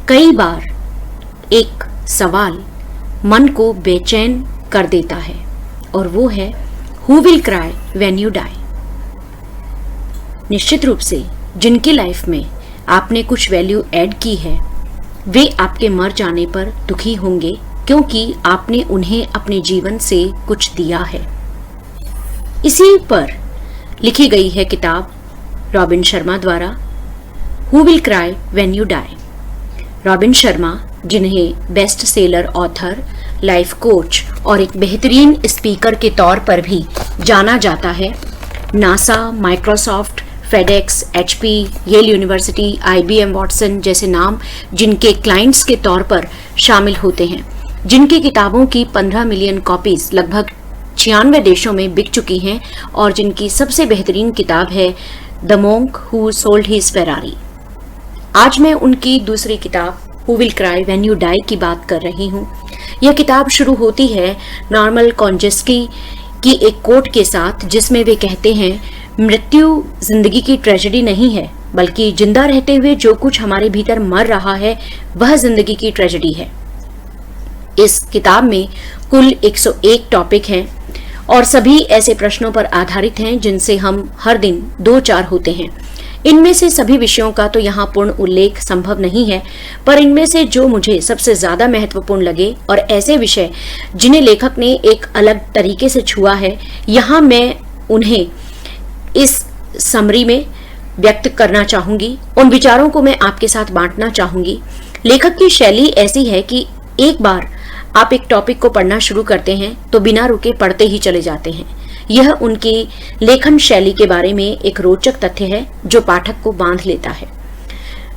कई बार एक सवाल मन को बेचैन कर देता है और वो है who will cry when you die. निश्चित रूप से जिनकी लाइफ में आपने कुछ वैल्यू ऐड की है वे आपके मर जाने पर दुखी होंगे, क्योंकि आपने उन्हें अपने जीवन से कुछ दिया है। इसी पर लिखी गई है किताब रॉबिन शर्मा द्वारा who will cry when you die. Robin Sharma, जिन्हें best seller author, life coach और एक बेहतरीन स्पीकर के तौर पर भी जाना जाता है, NASA, Microsoft, FedEx, HP, Yale university, IBM, Watson जैसे नाम जिनके क्लाइंट्स के तौर पर शामिल होते हैं, जिनकी किताबों की 15 मिलियन कॉपीज लगभग 96 देशों में बिक चुकी हैं और जिनकी सबसे बेहतरीन किताब है the monk who sold his Ferrari. आज मैं उनकी दूसरी किताब who will cry when you die की बात कर रही हूँ। यह किताब शुरू होती है नॉर्मन कॉन्जेस्की की एक कोट के साथ, जिसमें वे कहते हैं, मृत्यु जिंदगी की ट्रेजेडी नहीं है, बल्कि जिंदा रहते हुए जो कुछ हमारे भीतर मर रहा है वह जिंदगी की ट्रेजेडी है। इस किताब में कुल 101 टॉपिक हैं और सभी ऐसे प्रश्नों पर आधारित हैं जिनसे हम हर दिन 2-4 होते हैं। इनमें से सभी विषयों का तो यहाँ पूर्ण उल्लेख संभव नहीं है, पर इनमें से जो मुझे सबसे ज्यादा महत्वपूर्ण लगे और ऐसे विषय जिन्हें लेखक ने एक अलग तरीके से छुआ है, यहाँ मैं उन्हें इस समरी में व्यक्त करना चाहूंगी। उन विचारों को मैं आपके साथ बांटना चाहूंगी। लेखक की शैली ऐसी है कि एक बार आप एक टॉपिक को पढ़ना शुरू करते हैं तो बिना रुके पढ़ते ही चले जाते हैं। यह उनकी लेखन शैली के बारे में एक रोचक तथ्य है जो पाठक को बांध लेता है।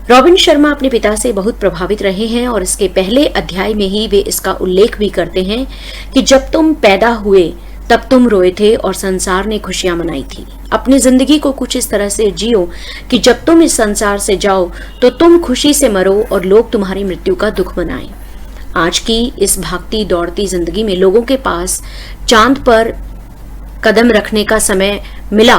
रॉबिन शर्मा अपने पिता से बहुत प्रभावित रहे हैं और इसके पहले अध्याय में ही वे इसका उल्लेख भी करते हैं कि जब तुम पैदा हुए तब तुम रोए थे और संसार ने खुशियां मनाई थी। अपनी जिंदगी को कुछ इस तरह से जियो कि जब तुम इस संसार से जाओ तो तुम खुशी से मरो और लोग तुम्हारी मृत्यु का दुख मनाएं। आज की इस भागती दौड़ती जिंदगी में लोगों के पास चांद पर कदम रखने का समय मिला,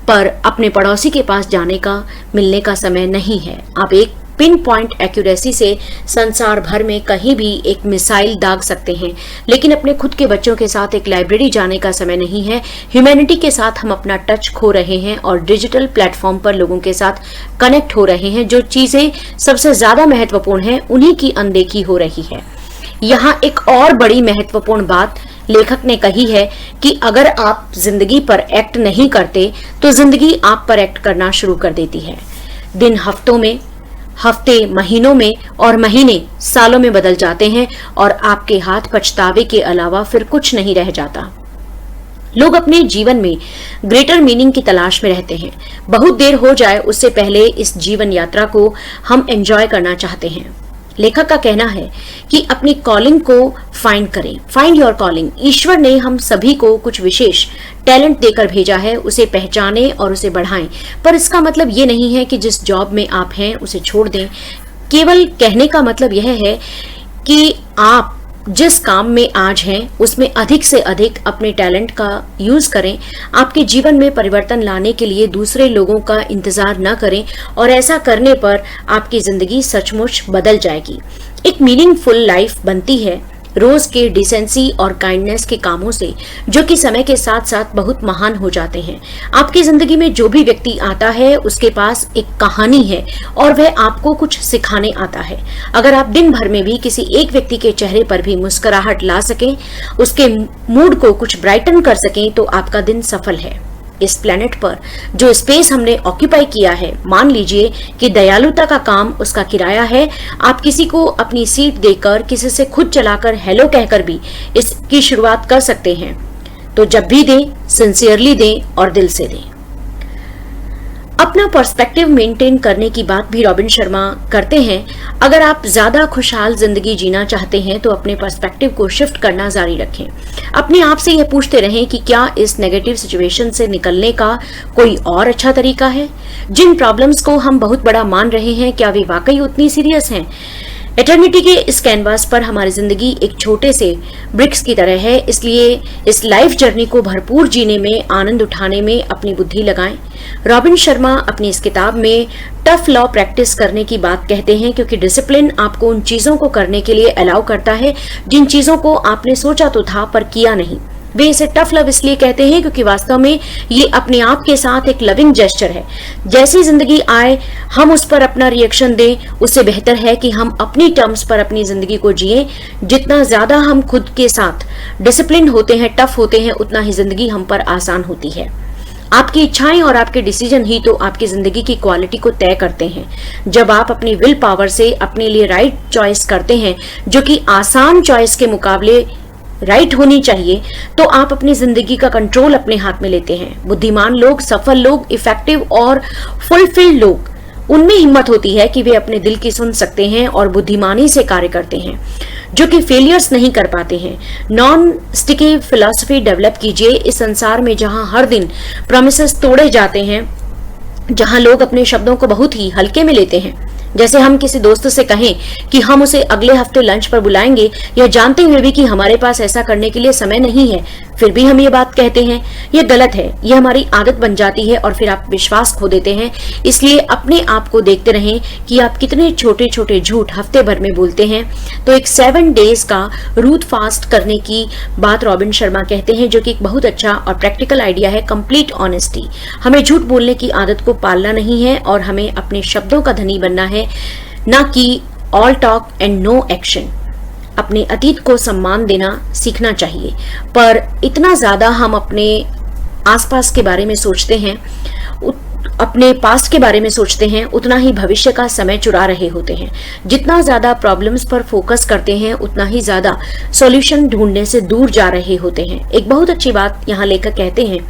पर अपने पड़ोसी के पास जाने का, मिलने का समय नहीं है। आप एक पिन पॉइंट एक्यूरेसी से संसार भर में कहीं भी एक मिसाइल दाग सकते हैं, लेकिन अपने खुद के बच्चों के साथ एक लाइब्रेरी जाने का समय नहीं है। ह्यूमैनिटी के साथ हम अपना टच खो रहे हैं और डिजिटल प्लेटफॉर्म पर लोगों के साथ कनेक्ट हो रहे हैं। जो चीजें सबसे ज्यादा महत्वपूर्ण हैं उन्हीं की अनदेखी हो रही है। यहाँ एक और बड़ी महत्वपूर्ण बात लेखक ने कही है कि अगर आप जिंदगी पर एक्ट नहीं करते तो जिंदगी आप पर एक्ट करना शुरू कर देती है। दिन हफ्तों में, हफ्ते महीनों में और महीने सालों में बदल जाते हैं और आपके हाथ पछतावे के अलावा फिर कुछ नहीं रह जाता। लोग अपने जीवन में ग्रेटर मीनिंग की तलाश में रहते हैं। बहुत देर हो जाए उससे पहले इस जीवन यात्रा को हम एंजॉय करना चाहते हैं। लेखक का कहना है कि अपनी कॉलिंग को फाइंड करें, फाइंड योर कॉलिंग। ईश्वर ने हम सभी को कुछ विशेष टैलेंट देकर भेजा है, उसे पहचानें और उसे बढ़ाएं। पर इसका मतलब ये नहीं है कि जिस जॉब में आप हैं उसे छोड़ दें। केवल कहने का मतलब यह है कि आप जिस काम में आज हैं उसमें अधिक से अधिक अपने टैलेंट का यूज करें। आपके जीवन में परिवर्तन लाने के लिए दूसरे लोगों का इंतजार न करें और ऐसा करने पर आपकी जिंदगी सचमुच बदल जाएगी। एक मीनिंगफुल लाइफ बनती है रोज के डिसेंसी और काइंडनेस के कामों से, जो कि समय के साथ साथ बहुत महान हो जाते हैं। आपकी जिंदगी में जो भी व्यक्ति आता है उसके पास एक कहानी है और वह आपको कुछ सिखाने आता है। अगर आप दिन भर में भी किसी एक व्यक्ति के चेहरे पर भी मुस्कुराहट ला सकें, उसके मूड को कुछ ब्राइटन कर सकें, तो आपका दिन सफल है। इस प्लेनेट पर जो स्पेस हमने ऑक्यूपाई किया है, मान लीजिए कि दयालुता का काम उसका किराया है। आप किसी को अपनी सीट देकर, किसी से खुद चलाकर हेलो कहकर भी इसकी शुरुआत कर सकते हैं। तो जब भी दें, सिंसियरली दें और दिल से दें। अपना पर्सपेक्टिव मेंटेन करने की बात भी रॉबिन शर्मा करते हैं। अगर आप ज्यादा खुशहाल जिंदगी जीना चाहते हैं तो अपने पर्सपेक्टिव को शिफ्ट करना जारी रखें। अपने आप से यह पूछते रहें कि क्या इस नेगेटिव सिचुएशन से निकलने का कोई और अच्छा तरीका है। जिन प्रॉब्लम्स को हम बहुत बड़ा मान रहे हैं, क्या वे वाकई उतनी सीरियस हैं? एटर्निटी के इस कैनवास पर हमारी जिंदगी एक छोटे से ब्रिक्स की तरह है, इसलिए इस लाइफ जर्नी को भरपूर जीने में, आनंद उठाने में अपनी बुद्धि लगाएं। रॉबिन शर्मा अपनी इस किताब में टफ लॉ प्रैक्टिस करने की बात कहते हैं, क्योंकि डिसिप्लिन आपको उन चीजों को करने के लिए अलाउ करता है जिन चीजों को आपने सोचा तो था पर किया नहीं। वे इसे टफ लव इसलिए कहते हैं क्योंकि वास्तव में ये अपने आप के साथ एक लविंग जेस्चर है। जैसी जिंदगी आए हम उस पर अपना रिएक्शन दें, उससे बेहतर है कि हम अपनी टर्म्स पर अपनी जिंदगी को जिएं। जितना ज्यादा हम खुद के साथ डिसिप्लिन होते हैं, टफ होते हैं, उतना ही जिंदगी हम पर आसान होती है। आपकी इच्छाएं और आपके डिसीजन ही तो आपकी जिंदगी की क्वालिटी को तय करते हैं। जब आप अपनी विल पावर से अपने लिए राइट चॉइस करते हैं, जो कि आसान चॉइस के मुकाबले राइट होनी चाहिए, तो आप अपनी जिंदगी का कंट्रोल अपने हाथ में लेते हैं। बुद्धिमान लोग, सफल लोग, इफेक्टिव और फुलफिल्ड लोग, उनमें हिम्मत होती है कि वे अपने दिल की सुन सकते हैं और बुद्धिमानी से कार्य करते हैं, जो कि फेलियर्स नहीं कर पाते हैं। नॉन स्टिकी फिलॉसफी डेवलप कीजिए इस संसार में जहां हर दिन प्रॉमिसेस तोड़े जाते हैं, जहां लोग अपने शब्दों को बहुत ही हल्के में लेते हैं। जैसे हम किसी दोस्त से कहें कि हम उसे अगले हफ्ते लंच पर बुलाएंगे, यह जानते हुए भी कि हमारे पास ऐसा करने के लिए समय नहीं है, फिर भी हम ये बात कहते हैं। यह गलत है, यह हमारी आदत बन जाती है और फिर आप विश्वास खो देते हैं। इसलिए अपने आप को देखते रहें कि आप कितने छोटे छोटे झूठ हफ्ते भर में बोलते हैं। तो एक 7 डेज का रूथ फास्ट करने की बात रॉबिन शर्मा कहते हैं, जो कि एक बहुत अच्छा और प्रैक्टिकल आइडिया है। कंप्लीट ऑनेस्टी, हमें झूठ बोलने की आदत को पालना नहीं है और हमें अपने शब्दों का धनी बनना है, ना कि all talk and no action. अपने अतीत को सम्मान देना सीखना चाहिए, पर इतना ज्यादा हम अपने आसपास के बारे में सोचते हैं, अपने पास्ट के बारे में सोचते हैं, उतना ही भविष्य का समय चुरा रहे होते हैं। जितना ज्यादा प्रॉब्लम्स पर फोकस करते हैं, उतना ही ज्यादा सॉल्यूशन ढूंढने से दूर जा रहे होते हैं। एक बहुत अच्छी बात यहाँ लेखक कहते हैं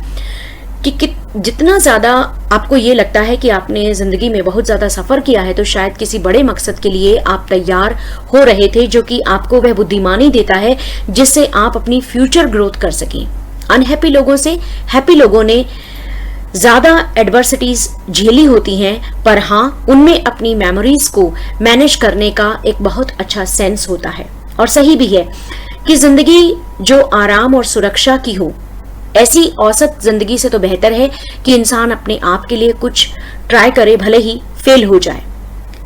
कि जितना ज्यादा आपको ये लगता है कि आपने जिंदगी में बहुत ज्यादा सफर किया है, तो शायद किसी बड़े मकसद के लिए आप तैयार हो रहे थे, जो कि आपको वह बुद्धिमानी देता है जिससे आप अपनी फ्यूचर ग्रोथ कर सकें। अनहैप्पी लोगों से हैप्पी लोगों ने ज्यादा एडवर्सिटीज झेली होती हैं, पर हाँ, उनमें अपनी मेमोरीज को मैनेज करने का एक बहुत अच्छा सेंस होता है। और सही भी है कि जिंदगी जो आराम और सुरक्षा की हो, ऐसी औसत जिंदगी से तो बेहतर है कि इंसान अपने आप के लिए कुछ ट्राई करे, भले ही फेल हो जाए।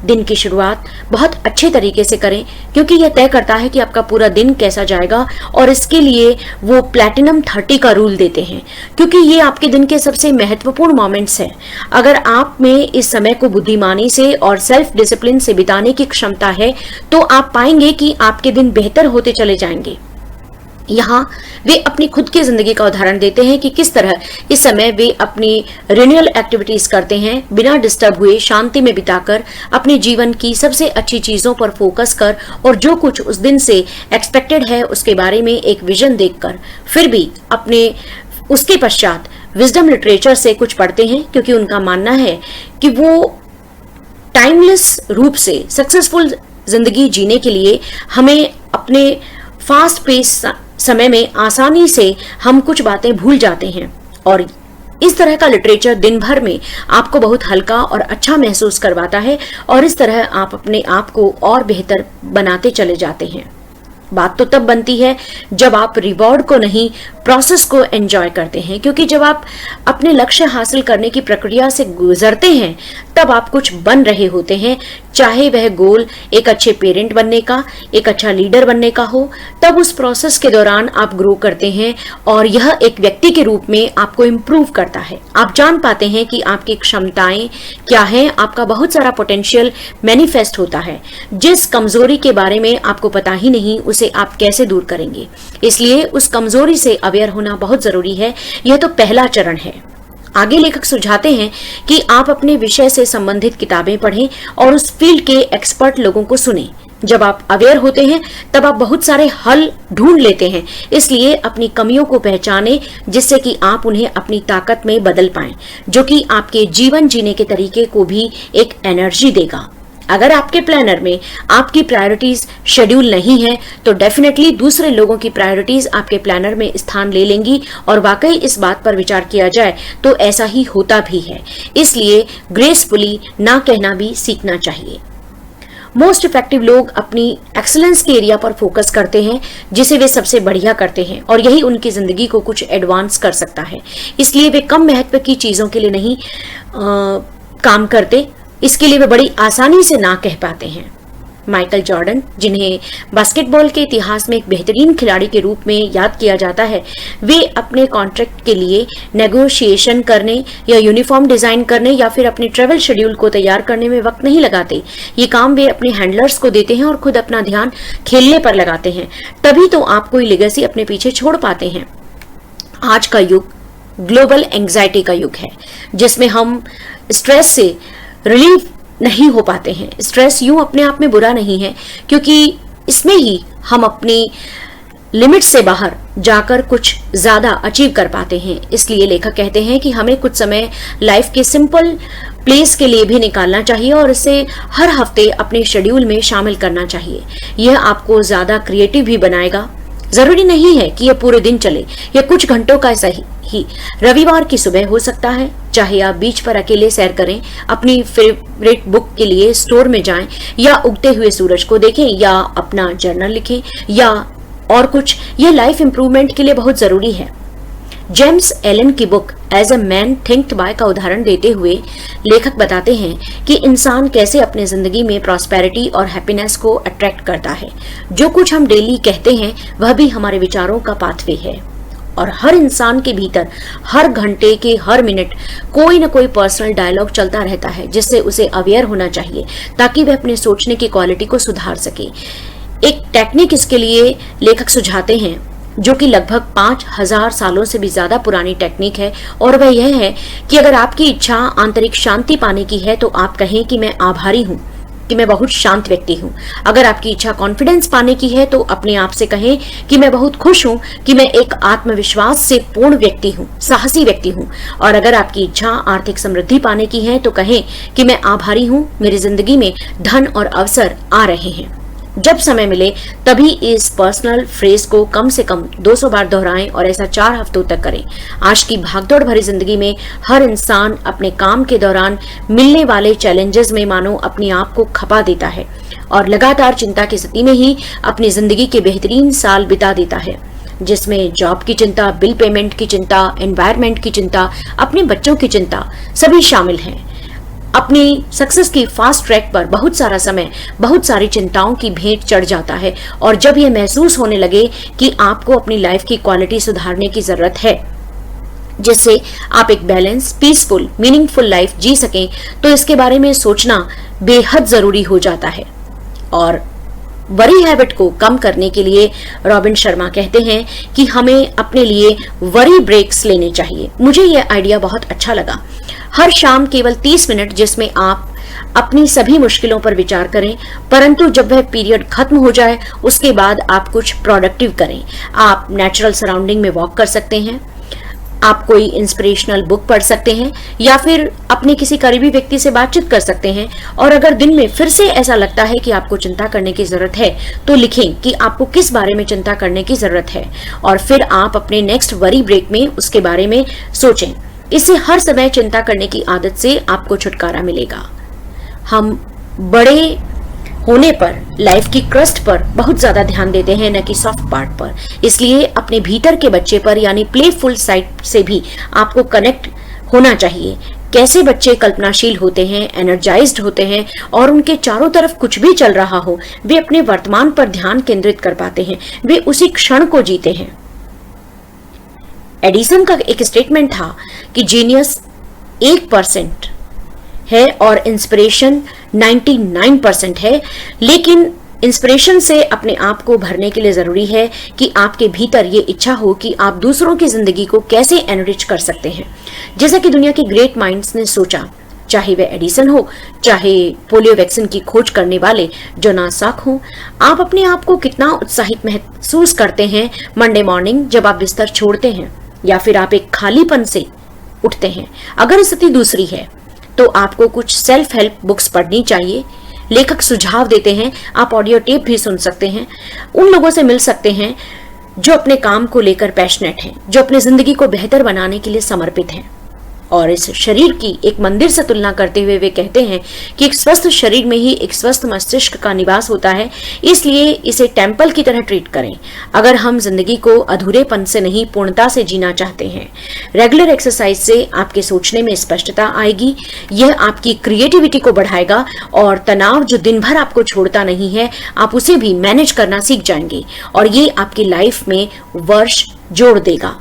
दिन की शुरुआत बहुत अच्छे तरीके से करें, क्योंकि यह तय करता है कि आपका पूरा दिन कैसा जाएगा। और इसके लिए वो प्लैटिनम 30 का रूल देते हैं, क्योंकि ये आपके दिन के सबसे महत्वपूर्ण मोमेंट्स हैं। अगर आप में इस समय को बुद्धिमानी से और सेल्फ डिसिप्लिन से बिताने की क्षमता है, तो आप पाएंगे कि आपके दिन बेहतर होते चले जाएंगे। यहाँ वे अपनी खुद की जिंदगी का उदाहरण देते हैं कि किस तरह इस समय वे अपनी रिन्यूअल एक्टिविटीज करते हैं, बिना डिस्टर्ब हुए, शांति में बिताकर, अपने जीवन की सबसे अच्छी चीजों पर फोकस कर, और जो कुछ उस दिन से एक्सपेक्टेड है उसके बारे में एक विजन देखकर, फिर भी अपने उसके पश्चात विजडम लिटरेचर से कुछ पढ़ते हैं, क्योंकि उनका मानना है कि वो टाइमलेस रूप से सक्सेसफुल जिंदगी जीने के लिए हमें अपने फास्ट पेस समय में आसानी से हम कुछ बातें भूल जाते हैं। और इस तरह का लिटरेचर दिन भर में आपको बहुत हल्का और अच्छा महसूस करवाता है, और इस तरह आप अपने आप को और बेहतर बनाते चले जाते हैं। बात तो तब बनती है जब आप रिवॉर्ड को नहीं, प्रोसेस को एंजॉय करते हैं, क्योंकि जब आप अपने लक्ष्य हासिल करने की प्रक्रिया से गुजरते हैं, तब आप कुछ बन रहे होते हैं। चाहे वह गोल एक अच्छे पेरेंट बनने का, एक अच्छा लीडर बनने का हो, तब उस प्रोसेस के दौरान आप ग्रो करते हैं, और यह एक व्यक्ति के रूप में आपको इम्प्रूव करता है। आप जान पाते हैं कि आपकी क्षमताएं क्या हैं, आपका बहुत सारा पोटेंशियल मैनिफेस्ट होता है। जिस कमजोरी के बारे में आपको पता ही नहीं, उसे आप कैसे दूर करेंगे। इसलिए उस कमजोरी से अवेयर होना बहुत जरूरी है। यह तो पहला चरण है। आगे लेखक सुझाते हैं कि आप अपने विषय से संबंधित किताबें पढ़ें और उस फील्ड के एक्सपर्ट लोगों को सुनें। जब आप अवेयर होते हैं, तब आप बहुत सारे हल ढूंढ लेते हैं। इसलिए अपनी कमियों को पहचानें, जिससे कि आप उन्हें अपनी ताकत में बदल पाएं, जो कि आपके जीवन जीने के तरीके को भी एक एनर्जी देगा। अगर आपके प्लानर में आपकी प्रायोरिटीज शेड्यूल नहीं है, तो डेफिनेटली दूसरे लोगों की प्रायोरिटीज आपके प्लानर में स्थान ले लेंगी। और वाकई इस बात पर विचार किया जाए तो ऐसा ही होता भी है। इसलिए ग्रेसफुली ना कहना भी सीखना चाहिए। मोस्ट इफेक्टिव लोग अपनी एक्सीलेंस के एरिया पर फोकस करते हैं जिसे वे सबसे बढ़िया करते हैं, और यही उनकी जिंदगी को कुछ एडवांस कर सकता है। इसलिए वे कम महत्व की चीजों के लिए नहीं काम करते, इसके लिए वे बड़ी आसानी से ना कह पाते हैं। माइकल जॉर्डन, जिन्हें बास्केटबॉल के इतिहास में एक बेहतरीन खिलाड़ी के रूप में याद किया जाता है, वे अपने कॉन्ट्रैक्ट के लिए नेगोशिएशन करने या यूनिफॉर्म डिजाइन करने या फिर अपने ट्रेवल शेड्यूल को तैयार करने में वक्त नहीं लगाते। ये काम वे अपने हैंडलर्स को देते हैं और खुद अपना ध्यान खेलने पर लगाते हैं। तभी तो आप कोई लेगेसी अपने पीछे छोड़ पाते हैं। आज का युग ग्लोबल एंग्जाइटी का युग है, जिसमें हम स्ट्रेस से रिलीफ नहीं हो पाते हैं। स्ट्रेस यूं अपने आप में बुरा नहीं है, क्योंकि इसमें ही हम अपनी लिमिट से बाहर जाकर कुछ ज्यादा अचीव कर पाते हैं। इसलिए लेखक कहते हैं कि हमें कुछ समय लाइफ के सिंपल प्लेस के लिए भी निकालना चाहिए और इसे हर हफ्ते अपने शेड्यूल में शामिल करना चाहिए। यह आपको ज्यादा क्रिएटिव भी बनाएगा। जरूरी नहीं है कि यह पूरे दिन चले, यह कुछ घंटों का सही ही रविवार की सुबह हो सकता है। चाहे आप बीच पर अकेले सैर करें, अपनी फेवरेट बुक के लिए स्टोर में जाएं, या उगते हुए सूरज को देखें, या अपना जर्नल लिखें, या और कुछ, यह लाइफ इंप्रूवमेंट के लिए बहुत जरूरी है। जेम्स एलन की book as a man thinketh by का उदाहरण देते हुए लेखक बताते हैं कि इंसान कैसे अपने जिंदगी में प्रॉस्पेरिटी और हैप्पीनेस को अट्रैक्ट करता है। जो कुछ हम डेली कहते हैं वह भी हमारे विचारों का पाथवे है, और हर इंसान के भीतर हर घंटे के हर मिनट कोई न कोई पर्सनल डायलॉग चलता रहता है, जिससे उसे अवेयर होना चाहिए ताकि वह अपने सोचने की क्वालिटी को सुधार सके। एक टेक्निक इसके लिए लेखक सुझाते हैं जो कि लगभग 5000 सालों से भी ज्यादा पुरानी टेक्निक है, और वह यह है कि अगर आपकी इच्छा आंतरिक शांति पाने की है तो आप कहें कि मैं आभारी हूं, कि मैं बहुत शांत व्यक्ति हूं। अगर आपकी इच्छा कॉन्फिडेंस पाने की है तो अपने आप से कहें कि मैं बहुत खुश हूं, कि मैं एक आत्मविश्वास से पूर्ण व्यक्ति हूं, साहसी व्यक्ति हूं। और अगर आपकी इच्छा आर्थिक समृद्धि पाने की है तो कहें कि मैं आभारी हूं, मेरी जिंदगी में धन और अवसर आ रहे हैं। जब समय मिले तभी इस पर्सनल फ्रेज को कम से कम 200 बार दोहराएं और ऐसा 4 हफ्तों तक करें। आज की भागदौड़ भरी जिंदगी में हर इंसान अपने काम के दौरान मिलने वाले चैलेंजेस में मानो अपने आप को खपा देता है और लगातार चिंता की स्थिति में ही अपनी जिंदगी के बेहतरीन साल बिता देता है, जिसमें जॉब की चिंता, बिल पेमेंट की चिंता, एनवायरनमेंट की चिंता, अपने बच्चों की चिंता सभी शामिल हैं। अपनी सक्सेस की फास्ट ट्रैक पर बहुत सारा समय बहुत सारी चिंताओं की भेंट चढ़ जाता है, और जब यह महसूस होने लगे कि आपको अपनी लाइफ की क्वालिटी सुधारने की जरूरत है जिससे आप एक बैलेंस, पीसफुल, मीनिंगफुल लाइफ जी सकें, तो इसके बारे में सोचना बेहद जरूरी हो जाता है। और वरी हैबिट को कम करने के लिए रॉबिन शर्मा कहते हैं कि हमें अपने लिए वरी ब्रेक्स लेने चाहिए। मुझे यह आइडिया बहुत अच्छा लगा। हर शाम केवल 30 मिनट जिसमें आप अपनी सभी मुश्किलों पर विचार करें, परंतु जब वह पीरियड खत्म हो जाए उसके बाद आप कुछ प्रोडक्टिव करें। आप नेचुरल सराउंडिंग में वॉक कर सकते हैं, आप कोई इंस्पिरेशनल बुक पढ़ सकते हैं, या फिर अपने किसी करीबी व्यक्ति से बातचीत कर सकते हैं। और अगर दिन में फिर से ऐसा लगता है कि आपको चिंता करने की जरूरत है तो लिखें कि आपको किस बारे में चिंता करने की जरूरत है, और फिर आप अपने नेक्स्ट वरी ब्रेक में उसके बारे में सोचें। इससे हर समय चिंता करने की आदत से आपको छुटकारा मिलेगा। हम बड़े होने पर लाइफ की क्रस्ट पर बहुत ज्यादा ध्यान देते हैं, न कि सॉफ्ट पार्ट पर। इसलिए अपने भीतर के बच्चे पर यानी प्लेफुल साइड से भी आपको कनेक्ट होना चाहिए। कैसे बच्चे कल्पनाशील होते हैं, एनर्जाइज्ड होते हैं, और उनके चारों तरफ कुछ भी चल रहा हो, वे अपने वर्तमान पर ध्यान केंद्रित कर पाते हैं, वे उसी क्षण को जीते हैं। एडिसन का एक स्टेटमेंट था कि जीनियस 1% है और इंस्पिरेशन 99% है, लेकिन इंस्पिरेशन से अपने आप को भरने के लिए जरूरी है कि आपके भीतर ये इच्छा हो कि आप दूसरों की जिंदगी को कैसे एनरिच कर सकते हैं, जैसा कि दुनिया के ग्रेट माइंड्स ने सोचा, चाहे वह एडिसन हो, चाहे पोलियो वैक्सीन की खोज करने वाले जोनास साक हो। आप अपने आप को कितना उत्साहित महसूस करते हैं मंडे मॉर्निंग जब आप बिस्तर छोड़ते हैं, या फिर आप एक खालीपन से उठते हैं? अगर स्थिति दूसरी है तो आपको कुछ सेल्फ हेल्प बुक्स पढ़नी चाहिए। लेखक सुझाव देते हैं आप ऑडियो टेप भी सुन सकते हैं, उन लोगों से मिल सकते हैं जो अपने काम को लेकर पैशनेट हैं, जो अपनी जिंदगी को बेहतर बनाने के लिए समर्पित हैं। और इस शरीर की एक मंदिर से तुलना करते हुए वे कहते हैं कि एक स्वस्थ शरीर में ही एक स्वस्थ मस्तिष्क का निवास होता है, इसलिए इसे टेम्पल की तरह ट्रीट करें अगर हम जिंदगी को अधूरेपन से नहीं पूर्णता से जीना चाहते हैं। रेगुलर एक्सरसाइज से आपके सोचने में स्पष्टता आएगी, यह आपकी क्रिएटिविटी को बढ़ाएगा और तनाव जो दिन भर आपको छोड़ता नहीं है, आप उसे भी मैनेज करना सीख जाएंगे और ये आपकी लाइफ में वर्ष जोड़ देगा।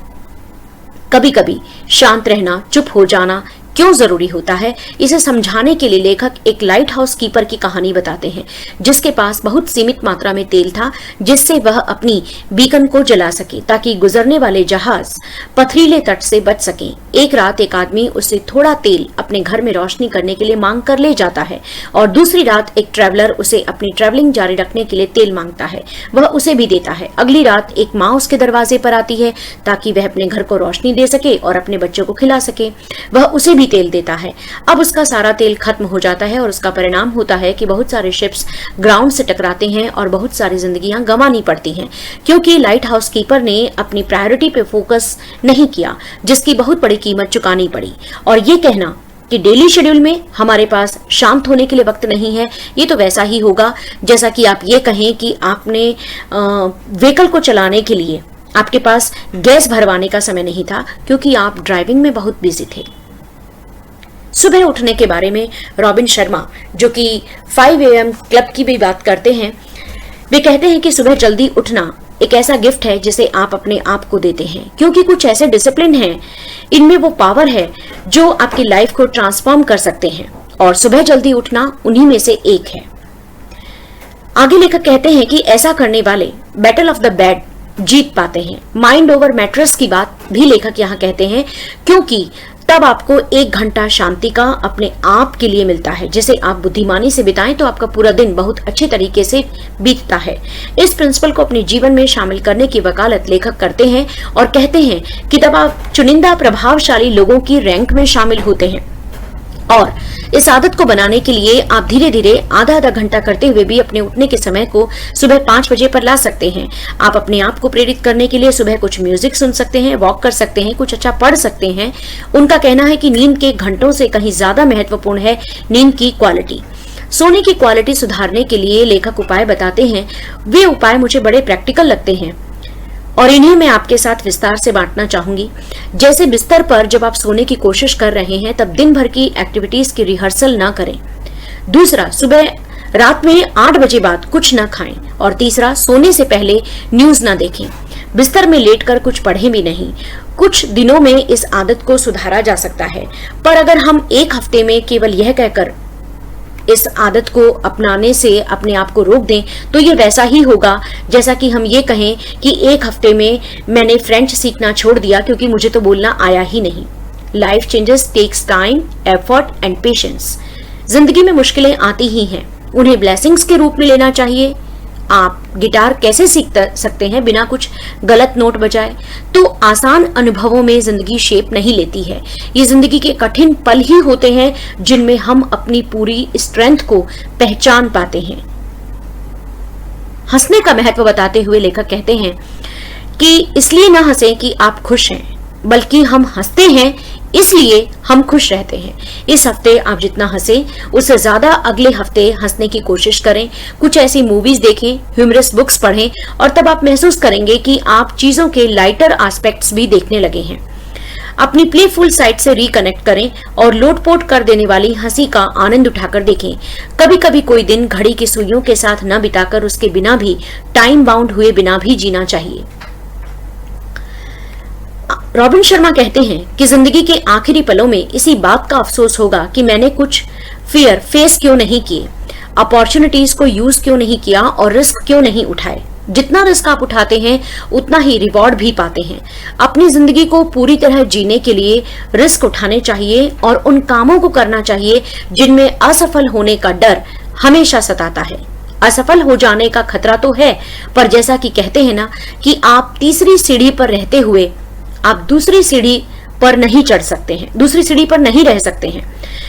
कभी कभी शांत रहना, चुप हो जाना क्यों जरूरी होता है, इसे समझाने के लिए लेखक एक लाइट हाउस कीपर की कहानी बताते हैं जिसके पास बहुत सीमित मात्रा में तेल था जिससे वह अपनी बीकन को जला सके ताकि गुजरने वाले जहाज पथरीले तट से बच सके। एक रात एक आदमी उससे थोड़ा तेल अपने घर में रोशनी करने के लिए मांग कर ले जाता है और दूसरी रात एक ट्रैवलर उसे अपनी ट्रैवलिंग जारी रखने के लिए तेल मांगता है, वह उसे भी देता है। अगली रात एक माँ उसके दरवाजे पर आती है ताकि वह अपने घर को रोशनी दे सके और अपने बच्चों को खिला सके, वह उसे भी तेल देता है। अब उसका सारा तेल खत्म हो जाता है और उसका परिणाम होता है कि बहुत सारे शिप्स ग्राउंड से टकराते हैं और बहुत सारी जिंदगियां गंवानी पड़ती हैं क्योंकि लाइट हाउस कीपर ने अपनी प्रायोरिटी पे फोकस नहीं किया, जिसकी बहुत बड़ी कीमत चुकानी पड़ी। और ये कहना कि डेली शेड्यूल में हमारे पास शांत होने के लिए वक्त नहीं है, ये तो वैसा ही होगा जैसा कि आप ये कहें कि आपने व्हीकल को चलाने के लिए आपके पास गैस भरवाने का समय नहीं था क्योंकि आप ड्राइविंग में बहुत बिजी थे। सुबह उठने के बारे में रॉबिन शर्मा, जो कि 5 AM क्लब की भी बात करते हैं, वे कहते हैं कि सुबह जल्दी उठना एक ऐसा गिफ्ट है जिसे आप अपने आप को देते हैं क्योंकि कुछ ऐसे डिसिप्लिन हैं, इनमें वो पावर है जो आपकी लाइफ को ट्रांसफॉर्म कर सकते हैं और सुबह जल्दी उठना उन्हीं में से एक है। आगे लेखक कहते हैं कि ऐसा करने वाले बैटल ऑफ द बेड जीत पाते हैं। माइंड ओवर मैट्रेस की बात भी लेखक यहाँ कहते हैं क्योंकि तब आपको 1 घंटा शांति का अपने आप के लिए मिलता है जिसे आप बुद्धिमानी से बिताएं तो आपका पूरा दिन बहुत अच्छे तरीके से बीतता है। इस प्रिंसिपल को अपने जीवन में शामिल करने की वकालत लेखक करते हैं और कहते हैं कि तब आप चुनिंदा प्रभावशाली लोगों की रैंक में शामिल होते हैं और इस आदत को बनाने के लिए आप धीरे धीरे आधा घंटा करते हुए भी अपने उठने के समय को सुबह 5 बजे पर ला सकते हैं। आप अपने आप को प्रेरित करने के लिए सुबह कुछ म्यूजिक सुन सकते हैं, वॉक कर सकते हैं, कुछ अच्छा पढ़ सकते हैं। उनका कहना है कि नींद के घंटों से कहीं ज्यादा महत्वपूर्ण है नींद की क्वालिटी। सोने की क्वालिटी सुधारने के लिए लेखक उपाय बताते हैं। वे उपाय मुझे बड़े प्रैक्टिकल लगते हैं और इन्हें मैं आपके साथ विस्तार से बांटना चाहूंगी। जैसे बिस्तर पर जब आप सोने की कोशिश कर रहे हैं तब दिन भर की एक्टिविटीज की रिहर्सल ना करें। दूसरा, सुबह रात में 8 बजे बाद कुछ ना खाएं। और तीसरा, सोने से पहले न्यूज ना देखें। बिस्तर में लेटकर कुछ पढ़ें भी नहीं। कुछ दिनों में इस आदत को सुधारा जा सकता है, पर अगर हम 1 हफ्ते में केवल यह कहकर इस आदत को अपनाने से अपने आप को रोक दें तो ये वैसा ही होगा जैसा कि हम ये कहें कि 1 हफ्ते में मैंने फ्रेंच सीखना छोड़ दिया क्योंकि मुझे तो बोलना आया ही नहीं। Life changes takes time, effort and patience. जिंदगी में मुश्किलें आती ही हैं, उन्हें ब्लेसिंग्स के रूप में लेना चाहिए। आप गिटार कैसे सीख सकते हैं बिना कुछ गलत नोट बजाए? तो आसान अनुभवों में जिंदगी शेप नहीं लेती है। ये जिंदगी के कठिन पल ही होते हैं जिनमें हम अपनी पूरी स्ट्रेंथ को पहचान पाते हैं। हंसने का महत्व बताते हुए लेखक कहते हैं कि इसलिए ना हंसें कि आप खुश हैं, बल्कि हम हंसते हैं इसलिए हम खुश रहते हैं। इस हफ्ते आप जितना हंसें उससे ज्यादा अगले हफ्ते हंसने की कोशिश करें। कुछ ऐसी मूवीज देखें, ह्यूमरस बुक्स पढ़ें और तब आप महसूस करेंगे कि आप चीजों के लाइटर एस्पेक्ट्स भी देखने लगे हैं। अपनी प्लेफुल साइड से रिकनेक्ट करें और लोटपोट कर देने वाली हंसी का आनंद उठाकर देखें। कभी कभी कोई दिन घड़ी की सुइयों के साथ न बिताकर उसके बिना भी, टाइम बाउंड हुए बिना भी जीना चाहिए। रॉबिन शर्मा कहते हैं कि जिंदगी के आखिरी पलों में इसी बात का अफसोस होगा कि मैंने कुछ फियर फेस क्यों नहीं किए, अपॉर्चुनिटीज को यूज क्यों नहीं किया और रिस्क क्यों नहीं उठाए। जितना रिस्क आप उठाते हैं उतना ही रिवॉर्ड भी पाते हैं। अपनी जिंदगी को पूरी तरह जीने के लिए रिस्क उठाने चाहिए और उन कामों को करना चाहिए जिनमें असफल होने का डर हमेशा सताता है। असफल हो जाने का खतरा तो है, पर जैसा कि कहते हैं ना कि आप तीसरी सीढ़ी पर रहते हुए आप दूसरी सीढ़ी पर नहीं चढ़ सकते हैं, दूसरी सीढ़ी पर नहीं रह सकते हैं।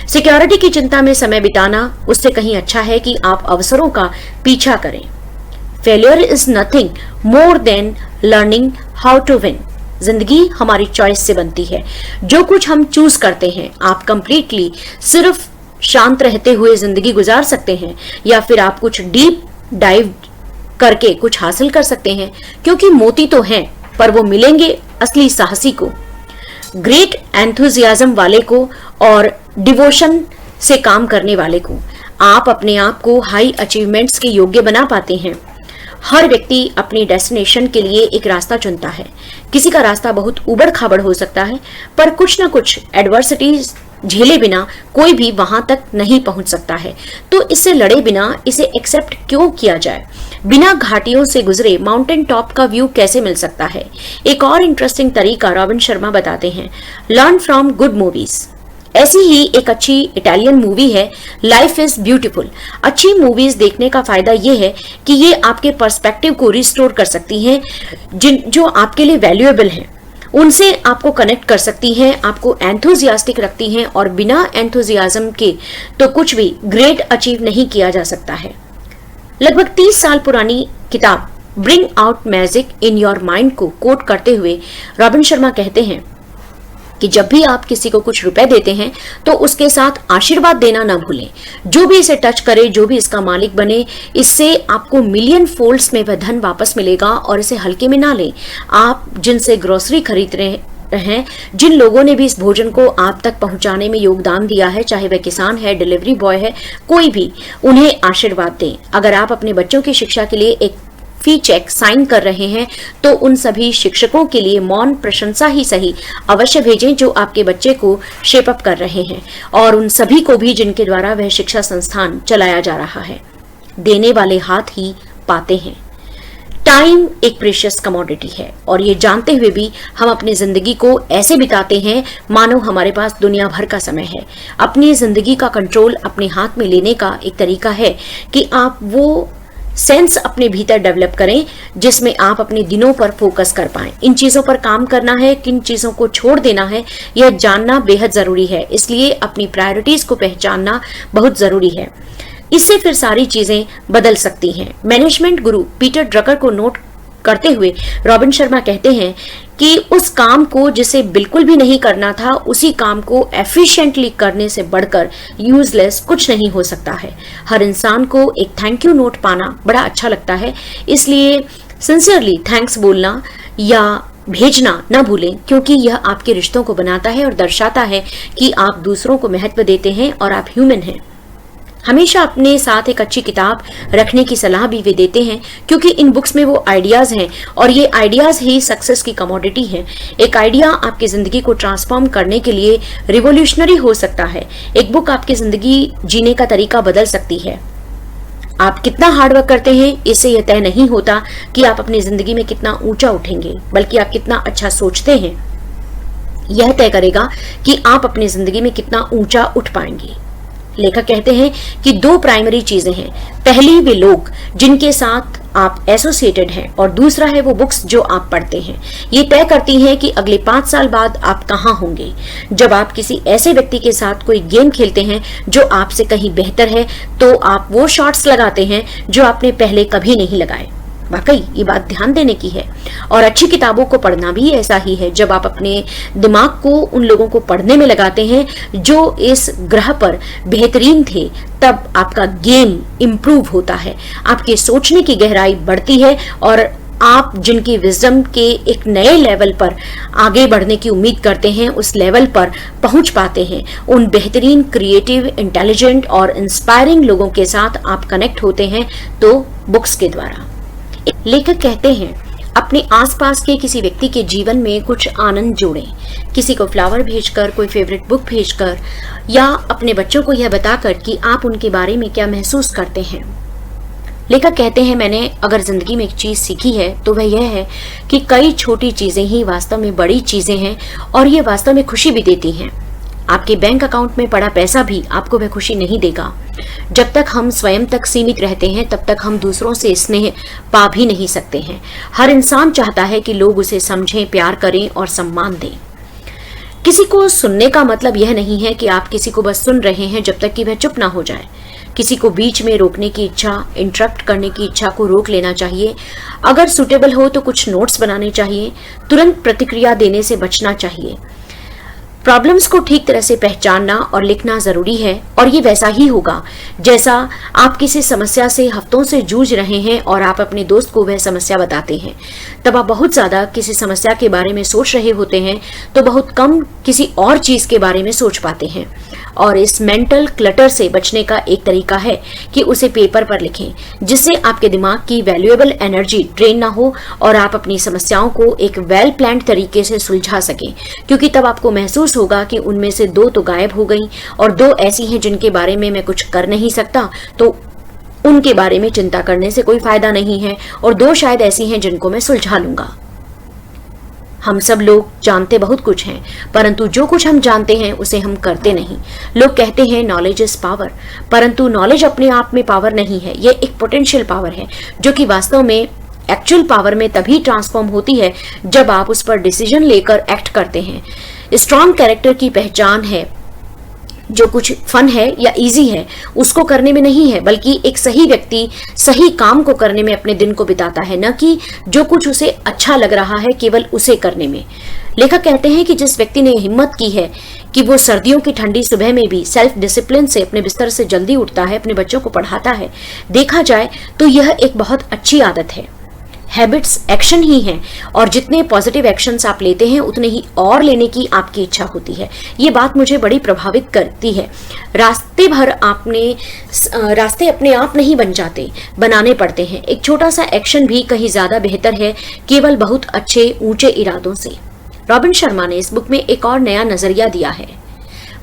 सिक्योरिटी की चिंता में समय बिताना उससे कहीं अच्छा है कि आप अवसरों का पीछा करें। Failure is nothing more than learning how to win. जिंदगी हमारी चॉइस से बनती है। जो कुछ हम चूज करते हैं, आप कंप्लीटली सिर्फ शांत रहते हुए जिंदगी गुजार सकते हैं या फिर आप कुछ डीप डाइव करके कुछ हासिल कर सकते हैं, क्योंकि मोती तो हैं पर वो मिलेंगे असली साहसी को, ग्रेट एंथुजियाज्म वाले को और डिवोशन से काम करने वाले को। आप अपने आप को हाई अचीवमेंट्स के योग्य बना पाते हैं। हर व्यक्ति अपनी डेस्टिनेशन के लिए एक रास्ता चुनता है। किसी का रास्ता बहुत उबड़ खाबड़ हो सकता है, पर कुछ न कुछ एडवर्सिटीज झेले बिना कोई भी वहां तक नहीं पहुंच सकता है। तो इससे लड़े बिना इसे एक्सेप्ट क्यों किया जाए? बिना घाटियों से गुजरे माउंटेन टॉप का व्यू कैसे मिल सकता है? एक और इंटरेस्टिंग तरीका रॉबिन शर्मा बताते हैं, लर्न फ्रॉम गुड मूवीज। ऐसी ही एक अच्छी इटालियन मूवी है लाइफ इज ब्यूटीफुल। अच्छी मूवीज देखने का फायदा ये है कि ये आपके पर्सपेक्टिव को रिस्टोर कर सकती हैं, जो आपके लिए वैल्यूएबल हैं, उनसे आपको कनेक्ट कर सकती हैं, आपको एंथुजियास्टिक रखती हैं, और बिना एंथुजियाज्म के तो कुछ भी ग्रेट अचीव नहीं किया जा सकता है। लगभग 30 साल पुरानी किताब bring out magic in your mind को कोट करते हुए रॉबिन शर्मा कहते हैं कि जब भी आप किसी को कुछ रुपए देते हैं तो उसके साथ आशीर्वाद देना ना भूलें। जो भी इसे टच करे, जो भी इसका मालिक बने, इससे आपको मिलियन फोल्ड्स में वह धन वापस मिलेगा, और इसे हल्के में ना लें। आप जिनसे ग्रोसरी खरीद रहे हैं, जिन लोगों ने भी इस भोजन को आप तक पहुंचाने में योगदान दिया है, चाहे वह किसान है, डिलीवरी बॉय है, कोई भी, उन्हें आशीर्वाद दें। अगर आप अपने बच्चों की शिक्षा के लिए एक फी चेक साइन कर रहे हैं तो उन सभी शिक्षकों के लिए मौन प्रशंसा ही सही अवश्य भेजें जो आपके बच्चे को शेप अप कर रहे हैं, और उन सभी को भी जिनके द्वारा वह शिक्षा संस्थान चलाया जा रहा है। देने वाले हाथ ही पाते हैं। टाइम एक प्रेशियस कमोडिटी है, और ये जानते हुए भी हम अपनी जिंदगी को ऐसे बिताते हैं मानो हमारे पास दुनिया भर का समय है। अपनी जिंदगी का कंट्रोल अपने हाथ में लेने का एक तरीका है कि आप वो सेंस अपने भीतर डेवलप करें जिसमें आप अपने दिनों पर फोकस कर पाएं। इन चीजों पर काम करना है, किन चीजों को छोड़ देना है, यह जानना बेहद जरूरी है। इसलिए अपनी प्रायोरिटीज को पहचानना बहुत जरूरी है। इससे फिर सारी चीजें बदल सकती हैं। मैनेजमेंट गुरु पीटर ड्रकर को नोट करते हुए रॉबिन शर्मा कहते हैं कि उस काम को जिसे बिल्कुल भी नहीं करना था, उसी काम को एफिशिएंटली करने से बढ़कर यूजलेस कुछ नहीं हो सकता है। हर इंसान को एक थैंक यू नोट पाना बड़ा अच्छा लगता है, इसलिए सिंसियरली थैंक्स बोलना या भेजना न भूलें, क्योंकि यह आपके रिश्तों को बनाता है और दर्शाता है कि आप दूसरों को महत्व देते हैं और आप ह्यूमन हैं। हमेशा अपने साथ एक अच्छी किताब रखने की सलाह भी वे देते हैं, क्योंकि इन बुक्स में वो आइडियाज हैं, और ये आइडियाज ही सक्सेस की कमोडिटी है। एक आइडिया आपकी जिंदगी को ट्रांसफॉर्म करने के लिए रिवोल्यूशनरी हो सकता है। एक बुक आपकी जिंदगी जीने का तरीका बदल सकती है। आप कितना हार्डवर्क करते हैं, इससे यह तय नहीं होता कि आप अपनी जिंदगी में कितना ऊंचा उठेंगे, बल्कि आप कितना अच्छा सोचते हैं यह तय करेगा कि आप अपनी जिंदगी में कितना ऊंचा उठ पाएंगे। लेखक कहते हैं कि दो प्राइमरी चीजें हैं। पहली वे लोग जिनके साथ आप एसोसिएटेड हैं, और दूसरा है वो बुक्स जो आप पढ़ते हैं। ये तय करती हैं कि अगले 5 साल बाद आप कहाँ होंगे। जब आप किसी ऐसे व्यक्ति के साथ कोई गेम खेलते हैं जो आपसे कहीं बेहतर है, तो आप वो शॉट्स लगाते हैं जो आपने पहले कभी नहीं लगाए। वाकई ये बात ध्यान देने की है। और अच्छी किताबों को पढ़ना भी ऐसा ही है। जब आप अपने दिमाग को उन लोगों को पढ़ने में लगाते हैं जो इस ग्रह पर बेहतरीन थे, तब आपका गेम इंप्रूव होता है, आपके सोचने की गहराई बढ़ती है, और आप जिनकी विजडम के एक नए लेवल पर आगे बढ़ने की उम्मीद करते हैं, उस लेवल पर पहुंच पाते हैं। उन बेहतरीन, क्रिएटिव, इंटेलिजेंट और इंस्पायरिंग लोगों के साथ आप कनेक्ट होते हैं तो बुक्स के द्वारा। लेखक कहते हैं अपने आसपास के किसी व्यक्ति के जीवन में कुछ आनंद जोड़ें। किसी को फ्लावर भेजकर, कोई फेवरेट बुक भेजकर, या अपने बच्चों को यह बताकर कि आप उनके बारे में क्या महसूस करते हैं। लेखक कहते हैं मैंने अगर जिंदगी में एक चीज सीखी है तो वह यह है कि कई छोटी चीजें ही वास्तव में बड़ी चीजें हैं, और ये वास्तव में खुशी भी देती हैं। आपके बैंक अकाउंट में पड़ा पैसा भी आपको वह खुशी नहीं देगा। जब तक हम स्वयं तक सीमित रहते हैं, तब तक हम दूसरों से स्नेह पा भी नहीं सकते हैं। हर इंसान चाहता है कि लोग उसे समझें, प्यार करें और सम्मान दें। किसी को सुनने का मतलब यह नहीं है कि आप किसी को बस सुन रहे हैं जब तक कि वह चुप ना हो जाए। किसी को बीच में रोकने की इच्छा, इंटरप्ट करने की इच्छा को रोक लेना चाहिए। अगर सुटेबल हो तो कुछ नोट्स बनाने चाहिए। तुरंत प्रतिक्रिया देने से बचना चाहिए। प्रॉब्लम्स को ठीक तरह से पहचानना और लिखना जरूरी है, और ये वैसा ही होगा जैसा आप किसी समस्या से हफ्तों से जूझ रहे हैं और आप अपने दोस्त को वह समस्या बताते हैं। तब आप बहुत ज्यादा किसी समस्या के बारे में सोच रहे होते हैं तो बहुत कम किसी और चीज के बारे में सोच पाते हैं। और इस मेंटल क्लटर से बचने का एक तरीका है कि उसे पेपर पर लिखें, जिससे आपके दिमाग की वैल्यूएबल एनर्जी ड्रेन ना हो और आप अपनी समस्याओं को एक वेल प्लान्ड तरीके से सुलझा सकें। क्योंकि तब आपको महसूस होगा कि उनमें से 2 तो गायब हो गई और 2 ऐसी हैं जिनके बारे में मैं कुछ कर नहीं सकता, तो उनके बारे में चिंता करने से कोई फायदा नहीं है, और 2 शायद ऐसी हैं जिनको मैं सुलझा लूंगा। हम सब लोग जानते बहुत कुछ हैं, परंतु जो कुछ हम जानते हैं उसे हम करते नहीं। लोग कहते हैं नॉलेज इज पावर, परंतु नॉलेज अपने आप में पावर नहीं है, ये एक पोटेंशियल पावर है जो कि वास्तव में एक्चुअल पावर में तभी ट्रांसफॉर्म होती है जब आप उस पर डिसीजन लेकर एक्ट करते हैं। स्ट्रॉन्ग कैरेक्टर की पहचान है जो कुछ फन है या इजी है उसको करने में नहीं है, बल्कि एक सही व्यक्ति सही काम को करने में अपने दिन को बिताता है, न कि जो कुछ उसे अच्छा लग रहा है केवल उसे करने में। लेखक कहते हैं कि जिस व्यक्ति ने हिम्मत की है कि वो सर्दियों की ठंडी सुबह में भी सेल्फ डिसिप्लिन से अपने बिस्तर से जल्दी उठता है, अपने बच्चों को पढ़ाता है, देखा जाए तो यह एक बहुत अच्छी आदत है। हैबिट्स एक्शन ही हैं, और जितने पॉजिटिव एक्शंस आप लेते हैं उतने ही और लेने की आपकी इच्छा होती है। ये बात मुझे बड़ी प्रभावित करती है। रास्ते अपने आप नहीं बन जाते, बनाने पड़ते हैं। एक छोटा सा एक्शन भी कहीं ज्यादा बेहतर है केवल बहुत अच्छे ऊंचे इरादों से। रॉबिन शर्मा ने इस बुक में एक और नया नजरिया दिया है।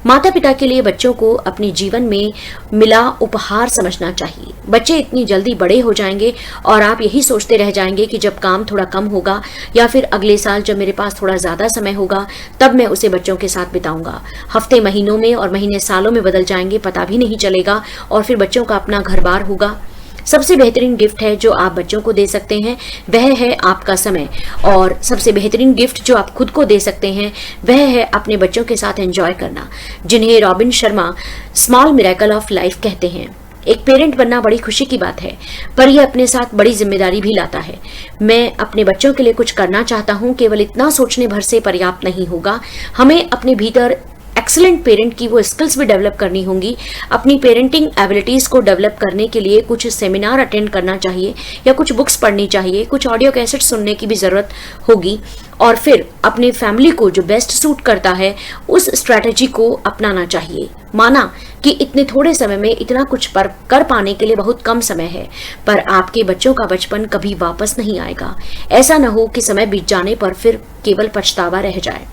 माता पिता के लिए बच्चों को अपने जीवन में मिला उपहार समझना चाहिए। बच्चे इतनी जल्दी बड़े हो जाएंगे और आप यही सोचते रह जाएंगे कि जब काम थोड़ा कम होगा या फिर अगले साल जब मेरे पास थोड़ा ज्यादा समय होगा तब मैं उसे बच्चों के साथ बिताऊंगा। हफ्ते महीनों में और महीने सालों में बदल जाएंगे, पता भी नहीं चलेगा, और फिर बच्चों का अपना घर बार होगा। सबसे बेहतरीन गिफ्ट है जो आप बच्चों को दे सकते हैं वह है आपका समय, और सबसे बेहतरीन गिफ्ट जो आप खुद को दे सकते हैं वह है अपने बच्चों के साथ एंजॉय करना, जिन्हें robin Sharma small miracle of life कहते हैं। एक पेरेंट बनना बड़ी खुशी की बात है, पर यह अपने साथ बड़ी जिम्मेदारी भी लाता है। मैं अपने बच्चों के लिए कुछ करना चाहता हूं, केवल इतना सोचने भर से पर्याप्त नहीं होगा। हमें अपने भीतर एक्सीलेंट पेरेंट की वो स्किल्स भी डेवलप करनी होंगी। अपनी पेरेंटिंग एबिलिटीज को डेवलप करने के लिए कुछ सेमिनार अटेंड करना चाहिए या कुछ बुक्स पढ़नी चाहिए, कुछ ऑडियो कैसेट सुनने की भी जरूरत होगी, और फिर अपने फैमिली को जो बेस्ट सूट करता है उस स्ट्रैटेजी को अपनाना चाहिए। माना कि इतने थोड़े समय में इतना कुछ कर पाने के लिए बहुत कम समय है, पर आपके बच्चों का बचपन कभी वापस नहीं आएगा। ऐसा न हो कि समय बीत जाने पर फिर केवल पछतावा रह जाए।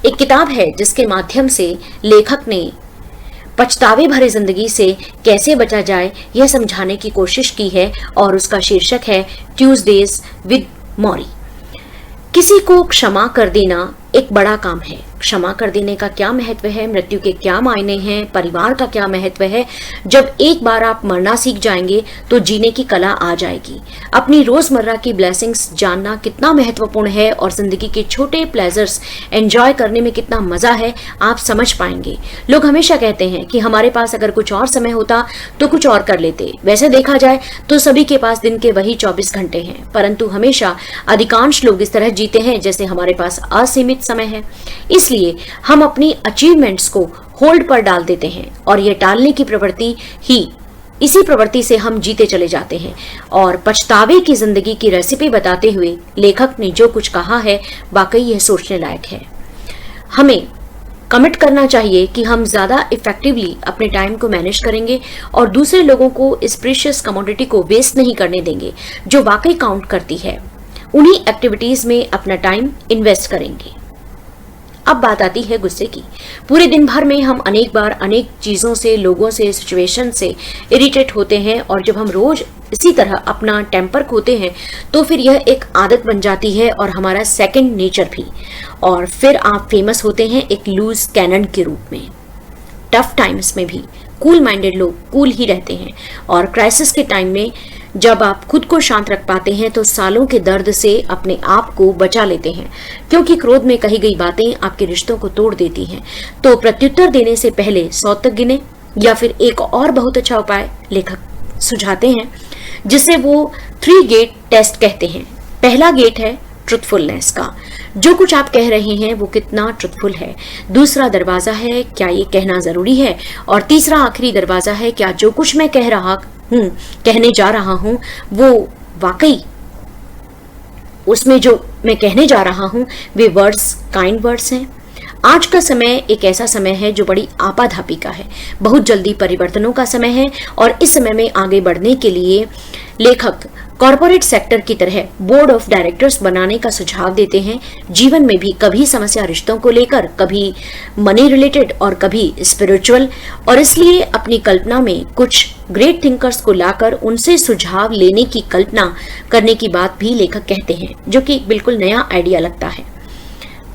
एक किताब है जिसके माध्यम से लेखक ने पछतावे भरे जिंदगी से कैसे बचा जाए यह समझाने की कोशिश की है, और उसका शीर्षक है ट्यूजडेज विद मॉरी। किसी को क्षमा कर देना एक बड़ा काम है। क्षमा कर देने का क्या महत्व है, मृत्यु के क्या मायने हैं, परिवार का क्या महत्व है। जब एक बार आप मरना सीख जाएंगे तो जीने की कला आ जाएगी। अपनी रोजमर्रा की ब्लेसिंग्स जानना कितना महत्वपूर्ण है और जिंदगी के छोटे प्लेजर्स एंजॉय करने में कितना मजा है आप समझ पाएंगे। लोग हमेशा कहते हैं कि हमारे पास अगर कुछ और समय होता तो कुछ और कर लेते। वैसे देखा जाए तो सभी के पास दिन के वही 24 घंटे हैं, परंतु हमेशा अधिकांश लोग इस तरह जीते हैं जैसे हमारे पास असीमित समय है। इसलिए हम अपनी अचीवमेंट्स को होल्ड पर डाल देते हैं, और यह टालने की प्रवृत्ति ही इसी प्रवृत्ति से हम जीते चले जाते हैं। और पछतावे की जिंदगी की रेसिपी बताते हुए लेखक ने जो कुछ कहा है वाकई यह सोचने लायक है। हमें कमिट करना चाहिए कि हम ज्यादा इफेक्टिवली अपने टाइम को मैनेज करेंगे और दूसरे लोगों को इस प्रीशियस कमोडिटी को वेस्ट नहीं करने देंगे जो वाकई काउंट करती है। उन्हीं एक्टिविटीज में अपना टाइम इन्वेस्ट करेंगे। अब बात आती है गुस्से की। पूरे दिन भर में हम अनेक बार अनेक चीजों से, लोगों से, सिचुएशन से इरिटेट होते हैं, और जब हम रोज इसी तरह अपना टेम्पर खोते हैं तो फिर यह एक आदत बन जाती है और हमारा सेकंड नेचर भी, और फिर आप फेमस होते हैं एक लूज कैनन के रूप में। टफ टाइम्स में भी कूल माइंडेड लोग कूल ही रहते हैं, और क्राइसिस के टाइम में जब आप खुद को शांत रख पाते हैं तो सालों के दर्द से अपने आप को बचा लेते हैं, क्योंकि क्रोध में कही गई बातें आपके रिश्तों को तोड़ देती हैं। तो प्रत्युत्तर देने से पहले 100 तक गिने, या फिर एक और बहुत अच्छा उपाय लेखक सुझाते हैं जिसे वो 3 गेट टेस्ट कहते हैं। पहला गेट है ट्रुथफुलनेस का, जो कुछ आप कह रहे हैं वो कितना ट्रुथफुल है। दूसरा दरवाजा है, क्या ये कहना जरूरी है। और तीसरा आखिरी दरवाजा है, क्या जो कुछ मैं कहने जा रहा हूं वो वाकई उसमें जो मैं कहने जा रहा हूं वे वर्ड्स काइंड वर्ड्स हैं। आज का समय एक ऐसा समय है जो बड़ी आपाधापी का है, बहुत जल्दी परिवर्तनों का समय है और इस समय में आगे बढ़ने के लिए लेखक कॉरपोरेट सेक्टर की तरह बोर्ड ऑफ डायरेक्टर्स बनाने का सुझाव देते हैं। जीवन में भी कभी समस्या रिश्तों को लेकर, कभी मनी रिलेटेड और कभी स्पिरिचुअल, और इसलिए अपनी कल्पना में कुछ ग्रेट थिंकर्स को लाकर उनसे सुझाव लेने की कल्पना करने की बात भी लेखक कहते हैं, जो कि बिल्कुल नया आइडिया लगता है।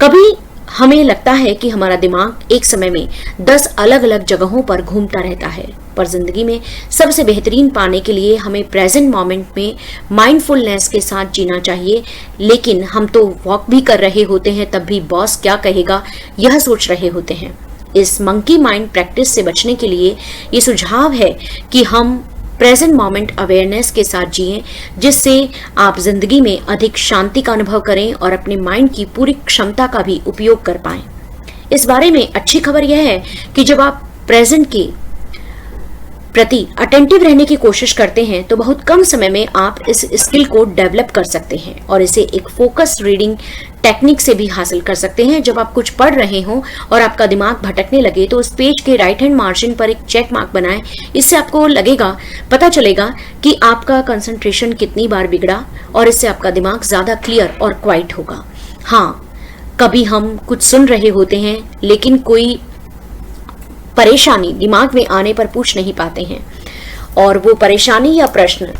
कभी हमें लगता है कि हमारा दिमाग एक समय में 10 अलग अलग जगहों पर घूमता रहता है, पर जिंदगी में सबसे बेहतरीन पाने के लिए हमें प्रेजेंट मोमेंट में माइंडफुलनेस के साथ जीना चाहिए। लेकिन हम तो वॉक भी कर रहे होते हैं, तब भी बॉस क्या कहेगा यह सोच रहे होते हैं। इस मंकी माइंड प्रैक्टिस से बचने के लिए ये सुझाव है कि हम प्रेजेंट मोमेंट अवेयरनेस के साथ जिएं, जिससे आप जिंदगी में अधिक शांति का अनुभव करें और अपने माइंड की पूरी क्षमता का भी उपयोग कर पाएं। इस बारे में अच्छी खबर यह है कि जब आप प्रेजेंट के प्रति अटेंटिव रहने की कोशिश करते हैं तो बहुत कम समय में आप इस स्किल को डेवलप कर सकते हैं और इसे एक फोकस्ड रीडिंग टेक्निक से भी हासिल कर सकते हैं। जब आप कुछ पढ़ रहे हो और आपका दिमाग भटकने लगे तो उस पेज के राइट हैंड मार्जिन पर एक चेक मार्क बनाएं। इससे आपको पता चलेगा कि आपका कंसंट्रेशन कितनी बार बिगड़ा और इससे आपका दिमाग ज्यादा क्लियर और क्वाइट होगा। हाँ, कभी हम कुछ सुन रहे होते हैं लेकिन कोई परेशानी दिमाग में आने पर पूछ नहीं पाते हैं, और वो परेशानी या प्रश्न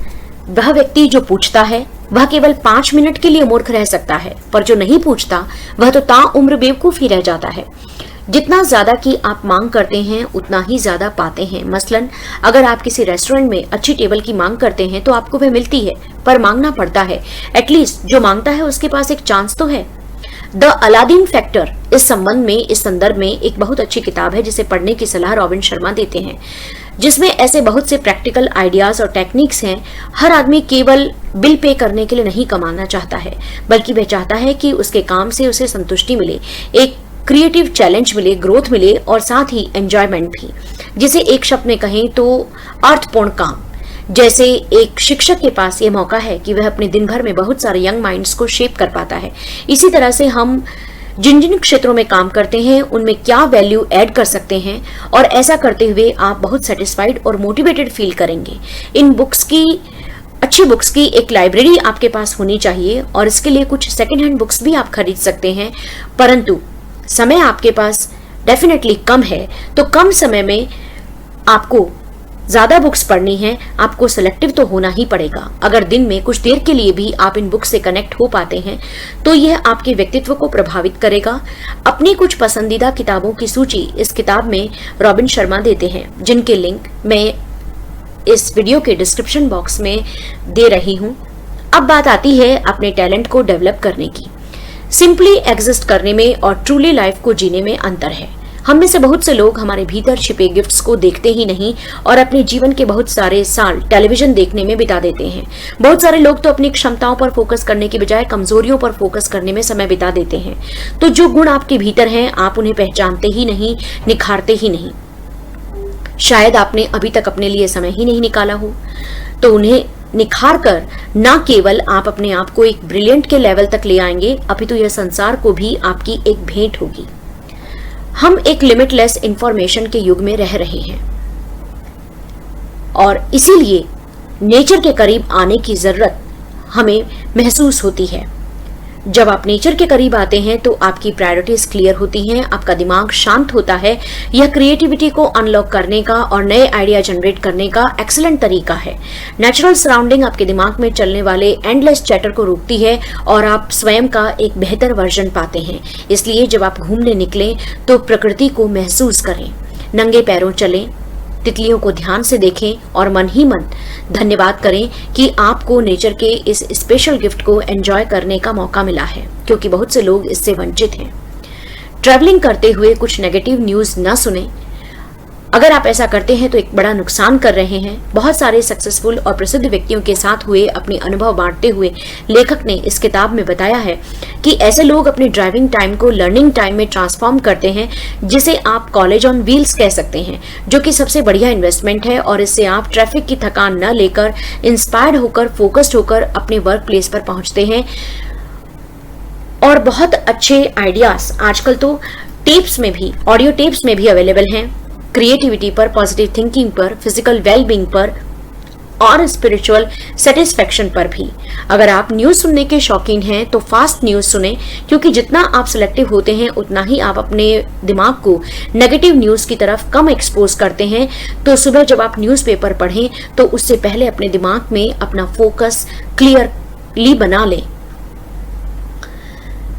वह व्यक्ति जो पूछता है वह केवल 5 मिनट के लिए मूर्ख रह सकता है, पर जो नहीं पूछता वह तो ताउम्र बेवकूफ ही रह जाता है। जितना ज्यादा की आप मांग करते हैं उतना ही ज्यादा पाते हैं। मसलन अगर आप किसी रेस्टोरेंट में अच्छी टेबल की मांग करते हैं तो आपको वह मिलती है, पर मांगना पड़ता है। एटलीस्ट जो मांगता है उसके पास एक चांस तो है। द अलादीन फैक्टर इस संदर्भ में एक बहुत अच्छी किताब है जिसे पढ़ने की सलाह रॉबिन शर्मा देते हैं, जिसमें ऐसे बहुत से प्रैक्टिकल आइडियाज और टेक्निक्स हैं। हर आदमी केवल बिल पे करने के लिए नहीं कमाना चाहता है, बल्कि वह चाहता है कि उसके काम से उसे संतुष्टि मिले, एक क्रिएटिव चैलेंज मिले, ग्रोथ मिले और साथ ही एंजॉयमेंट भी। जिसे एक शब्द में कहें तो अर्थपूर्ण काम। जैसे एक शिक्षक के पास ये मौका है कि वह अपने दिन भर में बहुत सारे यंग माइंड्स को शेप कर पाता है, इसी तरह से हम जिन जिन क्षेत्रों में काम करते हैं उनमें क्या वैल्यू ऐड कर सकते हैं, और ऐसा करते हुए आप बहुत सेटिस्फाइड और मोटिवेटेड फील करेंगे। अच्छी बुक्स की एक लाइब्रेरी आपके पास होनी चाहिए और इसके लिए कुछ सेकेंड हैंड बुक्स भी आप खरीद सकते हैं, परंतु समय आपके पास डेफिनेटली कम है, तो कम समय में आपको ज्यादा बुक्स पढ़नी है, आपको सिलेक्टिव तो होना ही पड़ेगा। अगर दिन में कुछ देर के लिए भी आप इन बुक्स से कनेक्ट हो पाते हैं तो यह आपके व्यक्तित्व को प्रभावित करेगा। अपनी कुछ पसंदीदा किताबों की सूची इस किताब में रॉबिन शर्मा देते हैं, जिनके लिंक मैं इस वीडियो के डिस्क्रिप्शन बॉक्स में दे रही हूं। अब बात आती है अपने टैलेंट को डेवलप करने की। सिंपली एग्जिस्ट करने में और ट्रूली लाइफ को जीने में अंतर है। हम में से बहुत से लोग हमारे भीतर छिपे गिफ्ट्स को देखते ही नहीं और अपने जीवन के बहुत सारे साल टेलीविजन देखने में बिता देते हैं। बहुत सारे लोग तो अपनी क्षमताओं पर फोकस करने की बजाय कमजोरियों पर फोकस करने में समय बिता देते हैं। तो जो गुण आपके भीतर हैं आप उन्हें पहचानते ही नहीं, निखारते ही नहीं। शायद आपने अभी तक अपने लिए समय ही नहीं निकाला हो, तो उन्हें निखार कर न केवल आप अपने आप को एक ब्रिलियंट के लेवल तक ले आएंगे, अपितु यह संसार को भी आपकी एक भेंट होगी। हम एक लिमिटलेस इंफॉर्मेशन के युग में रह रहे हैं और इसीलिए नेचर के करीब आने की जरूरत हमें महसूस होती है। जब आप नेचर के करीब आते हैं तो आपकी प्रायोरिटीज क्लियर होती हैं, आपका दिमाग शांत होता है। यह क्रिएटिविटी को अनलॉक करने का और नए आइडिया जनरेट करने का एक्सीलेंट तरीका है। नेचुरल सराउंडिंग आपके दिमाग में चलने वाले एंडलेस चैटर को रोकती है और आप स्वयं का एक बेहतर वर्जन पाते हैं। इसलिए जब आप घूमने निकलें तो प्रकृति को महसूस करें, नंगे पैरों चलें, तितलियों को ध्यान से देखें और मन ही मन धन्यवाद करें कि आपको नेचर के इस स्पेशल गिफ्ट को एंजॉय करने का मौका मिला है, क्योंकि बहुत से लोग इससे वंचित हैं। ट्रैवलिंग करते हुए कुछ नेगेटिव न्यूज न सुने, अगर आप ऐसा करते हैं तो एक बड़ा नुकसान कर रहे हैं। बहुत सारे सक्सेसफुल और प्रसिद्ध व्यक्तियों के साथ हुए अपने अनुभव बांटते हुए लेखक ने इस किताब में बताया है कि ऐसे लोग अपने ड्राइविंग टाइम को लर्निंग टाइम में ट्रांसफॉर्म करते हैं, जिसे आप कॉलेज ऑन व्हील्स कह सकते हैं, जो कि सबसे बढ़िया इन्वेस्टमेंट है। और इससे आप ट्रैफिक की थकान न लेकर इंस्पायर्ड होकर, फोकस्ड होकर अपने वर्क प्लेस पर पहुंचते हैं। और बहुत अच्छे आइडियाज आजकल तो टेप्स में भी, ऑडियो टेप्स में भी अवेलेबल हैं, क्रिएटिविटी पर, पॉजिटिव थिंकिंग पर, फिजिकल वेलबींग पर और स्पिरिचुअल सेटिस्फेक्शन पर भी। अगर आप न्यूज सुनने के शौकीन हैं तो फास्ट न्यूज सुने, क्योंकि जितना आप सिलेक्टिव होते हैं उतना ही आप अपने दिमाग को नेगेटिव न्यूज की तरफ कम एक्सपोज करते हैं। तो सुबह जब आप न्यूज़पेपर पढ़ें तो उससे पहले अपने दिमाग में अपना फोकस क्लियरली बना लें।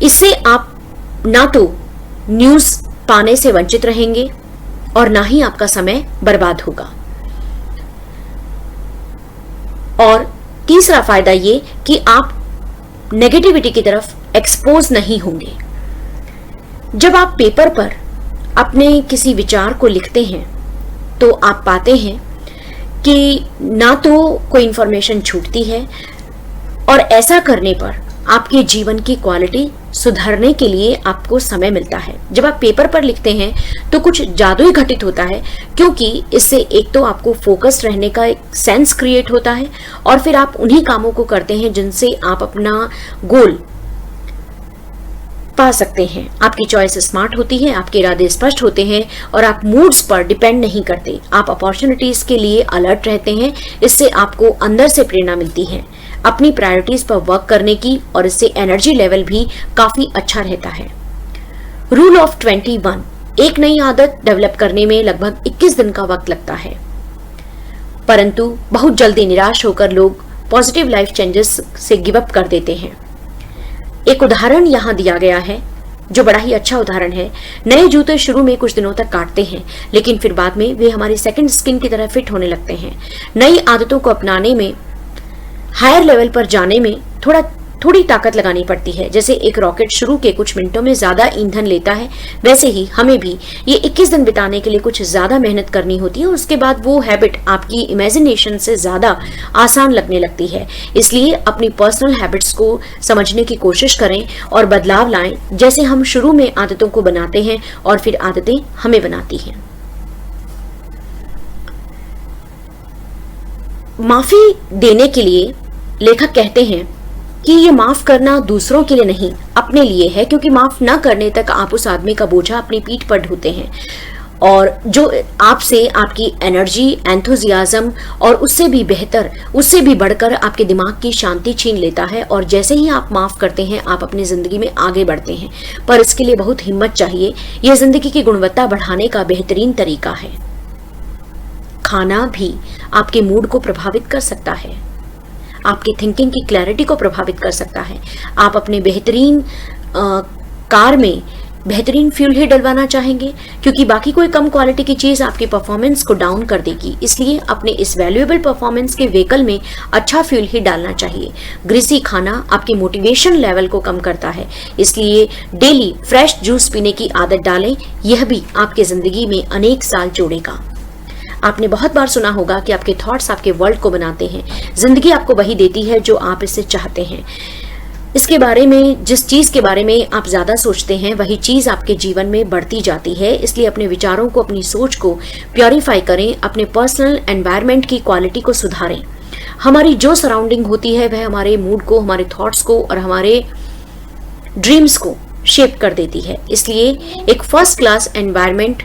इससे आप ना तो न्यूज पाने से वंचित रहेंगे और ना ही आपका समय बर्बाद होगा। और तीसरा फायदा ये कि आप नेगेटिविटी की तरफ एक्सपोज नहीं होंगे। जब आप पेपर पर अपने किसी विचार को लिखते हैं तो आप पाते हैं कि ना तो कोई इंफॉर्मेशन छूटती है, और ऐसा करने पर आपके जीवन की क्वालिटी सुधारने के लिए आपको समय मिलता है। जब आप पेपर पर लिखते हैं तो कुछ जादू ही घटित होता है, क्योंकि इससे एक तो आपको फोकस रहने का एक सेंस क्रिएट होता है, और फिर आप उन्हीं कामों को करते हैं जिनसे आप अपना गोल पा सकते हैं। आपकी चॉइस स्मार्ट होती है, आपके इरादे स्पष्ट होते हैं और आप मूड्स पर डिपेंड नहीं करते। आप अपॉर्चुनिटीज के लिए अलर्ट रहते हैं। इससे आपको अंदर से प्रेरणा मिलती है अपनी प्रायोरिटीज पर वर्क करने की, और इससे एनर्जी लेवल भी काफी अच्छा रहता है। रूल ऑफ 21, एक नई आदत डेवलप करने में लगभग 21 दिन का वक्त लगता है, परंतु बहुत जल्दी निराश होकर लोग पॉजिटिव लाइफ चेंजेस से गिव अप कर देते हैं। एक उदाहरण यहाँ दिया गया है जो बड़ा ही अच्छा उदाहरण है। नए जूते शुरू में कुछ दिनों तक काटते हैं, लेकिन फिर बाद में वे हमारी सेकंड स्किन की तरह फिट होने लगते हैं। नई आदतों को अपनाने में, हायर लेवल पर जाने में थोड़ी ताकत लगानी पड़ती है। जैसे एक रॉकेट शुरू के कुछ मिनटों में ज्यादा ईंधन लेता है, वैसे ही हमें भी ये 21 दिन बिताने के लिए कुछ ज्यादा मेहनत करनी होती है, और उसके बाद वो हैबिट आपकी इमेजिनेशन से ज्यादा आसान लगने लगती है। इसलिए अपनी पर्सनल हैबिट्स को समझने की कोशिश करें और बदलाव लाएं, जैसे हम शुरू में आदतों को बनाते हैं और फिर आदतें हमें बनाती हैं। माफी देने के लिए लेखक कहते हैं कि ये माफ करना दूसरों के लिए नहीं, अपने लिए है, क्योंकि माफ न करने तक आप उस आदमी का बोझा अपनी पीठ पर ढोते हैं, और जो आपसे आपकी एनर्जी, एंथुजियाज्म और उससे भी बेहतर, उससे भी बढ़कर आपके दिमाग की शांति छीन लेता है। और जैसे ही आप माफ करते हैं आप अपनी जिंदगी में आगे बढ़ते हैं, पर इसके लिए बहुत हिम्मत चाहिए। यह जिंदगी की गुणवत्ता बढ़ाने का बेहतरीन तरीका है। खाना भी आपके मूड को प्रभावित कर सकता है, आपकी थिंकिंग की क्लैरिटी को प्रभावित कर सकता है। आप अपने बेहतरीन कार में बेहतरीन फ्यूल ही डलवाना चाहेंगे, क्योंकि बाकी कोई कम क्वालिटी की चीज आपकी परफॉर्मेंस को डाउन कर देगी। इसलिए अपने इस वैल्यूएबल परफॉर्मेंस के व्हीकल में अच्छा फ्यूल ही डालना चाहिए। ग्रीसी खाना आपके मोटिवेशन लेवल को कम करता है, इसलिए डेली फ्रेश जूस पीने की आदत डालें। यह भी आपकी जिंदगी में अनेक साल जोड़ेगा। आपने बहुत बार सुना होगा कि आपके थॉट्स आपके वर्ल्ड को बनाते हैं। जिंदगी आपको वही देती है जो आप इससे चाहते हैं। इसके बारे में, जिस चीज के बारे में आप ज्यादा सोचते हैं, वही चीज आपके जीवन में बढ़ती जाती है। इसलिए अपने विचारों को, अपनी सोच को प्योरीफाई करें, अपने पर्सनल एनवायरनमेंट की क्वालिटी को सुधारें। हमारी जो सराउंडिंग होती है वह हमारे मूड को, हमारे थॉट्स को और हमारे ड्रीम्स को शेप कर देती है। इसलिए एक फर्स्ट क्लास एनवायरनमेंट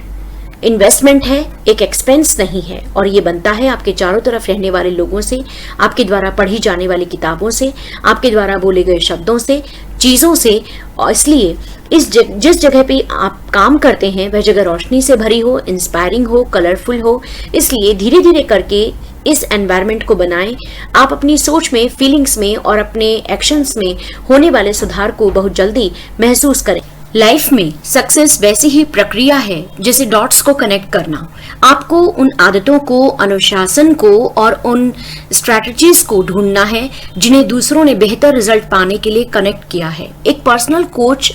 इन्वेस्टमेंट है, एक एक्सपेंस नहीं है, और ये बनता है आपके चारों तरफ रहने वाले लोगों से, आपके द्वारा पढ़ी जाने वाली किताबों से, आपके द्वारा बोले गए शब्दों से, चीजों से। और इसलिए जिस जगह पे आप काम करते हैं वह जगह रोशनी से भरी हो, इंस्पायरिंग हो, कलरफुल हो। इसलिए धीरे धीरे करके इस एनवायरनमेंट को बनाएं। आप अपनी सोच में, फीलिंग्स में और अपने एक्शंस में होने वाले सुधार को बहुत जल्दी महसूस करें। लाइफ में सक्सेस वैसी ही प्रक्रिया है जैसे डॉट्स को कनेक्ट करना। आपको उन आदतों को, अनुशासन को और उन स्ट्रैटेजीज को ढूंढना है जिन्हें दूसरों ने बेहतर रिजल्ट पाने के लिए कनेक्ट किया है। एक पर्सनल कोच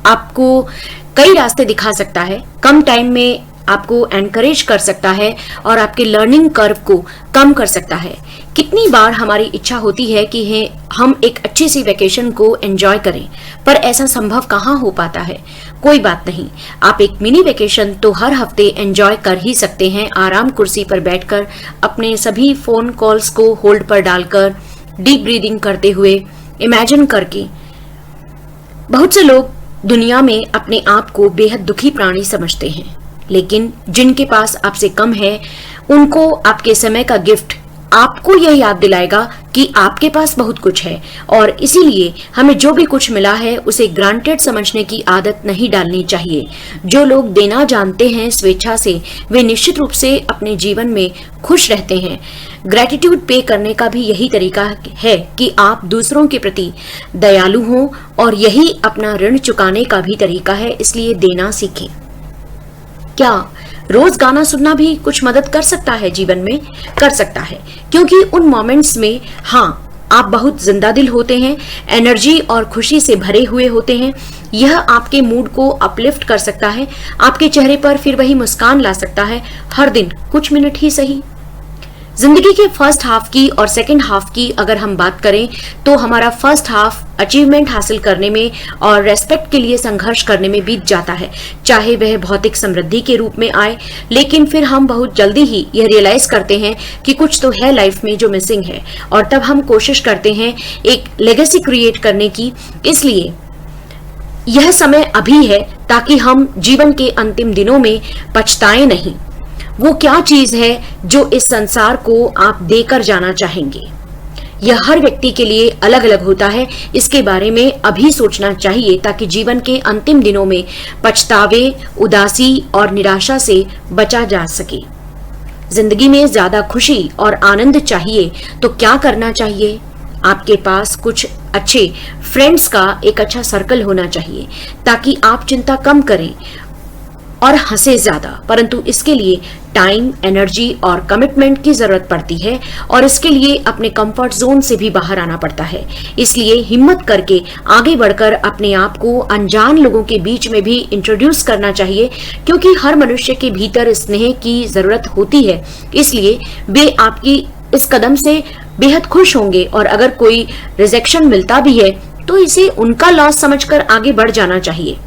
आपको कई रास्ते दिखा सकता है, कम टाइम में आपको एनकरेज कर सकता है और आपके लर्निंग कर्व को कम कर सकता है। कितनी बार हमारी इच्छा होती है कि हम एक अच्छी सी वेकेशन को एंजॉय करें, पर ऐसा संभव कहाँ हो पाता है। कोई बात नहीं, आप एक मिनी वेकेशन तो हर हफ्ते एंजॉय कर ही सकते हैं, आराम कुर्सी पर बैठकर अपने सभी फोन कॉल्स को होल्ड पर डालकर, डीप ब्रीदिंग करते हुए, इमेजिन करके। बहुत से लोग दुनिया में अपने आप को बेहद दुखी प्राणी समझते हैं, लेकिन जिनके पास आपसे कम है उनको आपके समय का गिफ्ट आपको यह याद दिलाएगा कि आपके पास बहुत कुछ है, और इसीलिए हमें जो भी कुछ मिला है उसे ग्रांटेड समझने की आदत नहीं डालनी चाहिए। जो लोग देना जानते हैं स्वेच्छा से, वे निश्चित रूप से अपने जीवन में खुश रहते हैं। ग्रेटिट्यूड पे करने का भी यही तरीका है कि आप दूसरों के प्रति दयालु हों, और यही अपना ऋण चुकाने का भी तरीका है, इसलिए देना सीखें। क्या रोज गाना सुनना भी कुछ मदद कर सकता है? जीवन में कर सकता है, क्योंकि उन मोमेंट्स में आप बहुत जिंदा दिल होते हैं, एनर्जी और खुशी से भरे हुए होते हैं। यह आपके मूड को अपलिफ्ट कर सकता है, आपके चेहरे पर फिर वही मुस्कान ला सकता है, हर दिन कुछ मिनट ही सही। जिंदगी के फर्स्ट हाफ की और सेकंड हाफ की अगर हम बात करें तो हमारा फर्स्ट हाफ अचीवमेंट हासिल करने में और रेस्पेक्ट के लिए संघर्ष करने में बीत जाता है, चाहे वह भौतिक समृद्धि के रूप में आए। लेकिन फिर हम बहुत जल्दी ही यह रियलाइज करते हैं कि कुछ तो है लाइफ में जो मिसिंग है, और तब हम कोशिश करते हैं एक लेगेसी क्रिएट करने की। इसलिए यह समय अभी है ताकि हम जीवन के अंतिम दिनों में पछताएं नहीं। वो क्या चीज है जो इस संसार को आप देकर जाना चाहेंगे? यह हर व्यक्ति के लिए अलग अलग होता है। इसके बारे में अभी सोचना चाहिए ताकि जीवन के अंतिम दिनों में पछतावे, उदासी और निराशा से बचा जा सके। जिंदगी में ज्यादा खुशी और आनंद चाहिए तो क्या करना चाहिए? आपके पास कुछ अच्छे फ्रेंड्स का एक अच्छा सर्कल होना चाहिए ताकि आप चिंता कम करें और हंसे ज्यादा। परंतु इसके लिए टाइम, एनर्जी और कमिटमेंट की जरूरत पड़ती है, और इसके लिए अपने कंफर्ट जोन से भी बाहर आना पड़ता है। इसलिए हिम्मत करके आगे बढ़कर अपने आप को अनजान लोगों के बीच में भी इंट्रोड्यूस करना चाहिए, क्योंकि हर मनुष्य के भीतर स्नेह की जरूरत होती है। इसलिए वे आपकी इस कदम से बेहद खुश होंगे, और अगर कोई रिजेक्शन मिलता भी है तो इसे उनका लॉस समझकर आगे बढ़ जाना चाहिए।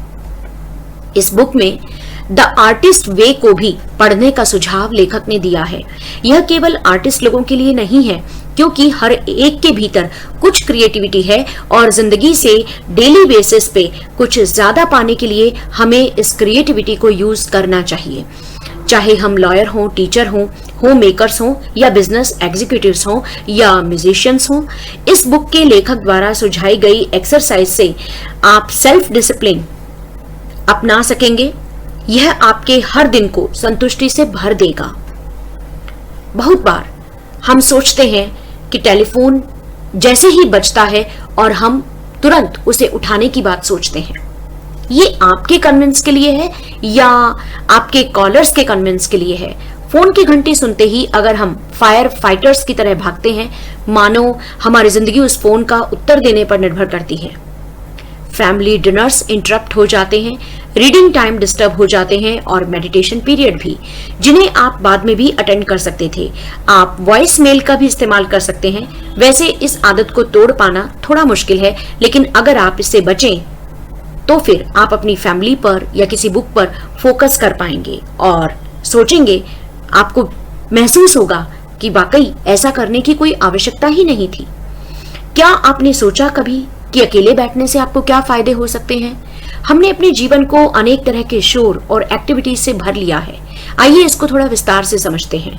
इस बुक में द आर्टिस्ट वे को भी पढ़ने का सुझाव लेखक ने दिया है। यह केवल आर्टिस्ट लोगों के लिए नहीं है, क्योंकि हर एक के भीतर कुछ क्रिएटिविटी है, और जिंदगी से डेली बेसिस पे कुछ ज्यादा पाने के लिए हमें इस क्रिएटिविटी को यूज करना चाहिए। चाहे हम लॉयर हों, टीचर हों, होम मेकर्स हों, या बिजनेस एग्जीक्यूटिव्स हों, या म्यूजिशियंस हों, इस बुक के लेखक द्वारा सुझाई गई एक्सरसाइज से आप सेल्फ डिसिप्लिन अपना सकेंगे। यह आपके हर दिन को संतुष्टि से भर देगा। बहुत बार हम सोचते हैं कि टेलीफोन जैसे ही बजता है और हम तुरंत उसे उठाने की बात सोचते हैं। ये आपके कन्विंस के लिए है या आपके कॉलर्स के कन्विंस के लिए है? फोन की घंटी सुनते ही अगर हम फायर फाइटर्स की तरह भागते हैं, मानो हमारी जिंदगी उस फोन का उत्तर देने पर निर्भर करती है। फैमिली डिनर्स इंटरप्ट हो जाते हैं, रीडिंग टाइम डिस्टर्ब हो जाते हैं, और मेडिटेशन पीरियड भी, जिन्हें आप बाद में भी अटेंड कर सकते थे। आप वॉइस मेल का भी इस्तेमाल कर सकते हैं। वैसे इस आदत को तोड़ पाना थोड़ा मुश्किल है, लेकिन अगर आप इससे बचें तो फिर आप अपनी फैमिली पर या किसी बुक पर फोकस कर पाएंगे और सोचेंगे, आपको महसूस होगा कि वाकई ऐसा करने की कोई आवश्यकता ही नहीं थी। क्या आपने सोचा कभी कि अकेले बैठने से आपको क्या फायदे हो सकते हैं? हमने अपने जीवन को अनेक तरह के शोर और एक्टिविटीज से भर लिया है। आइए इसको थोड़ा विस्तार से समझते हैं।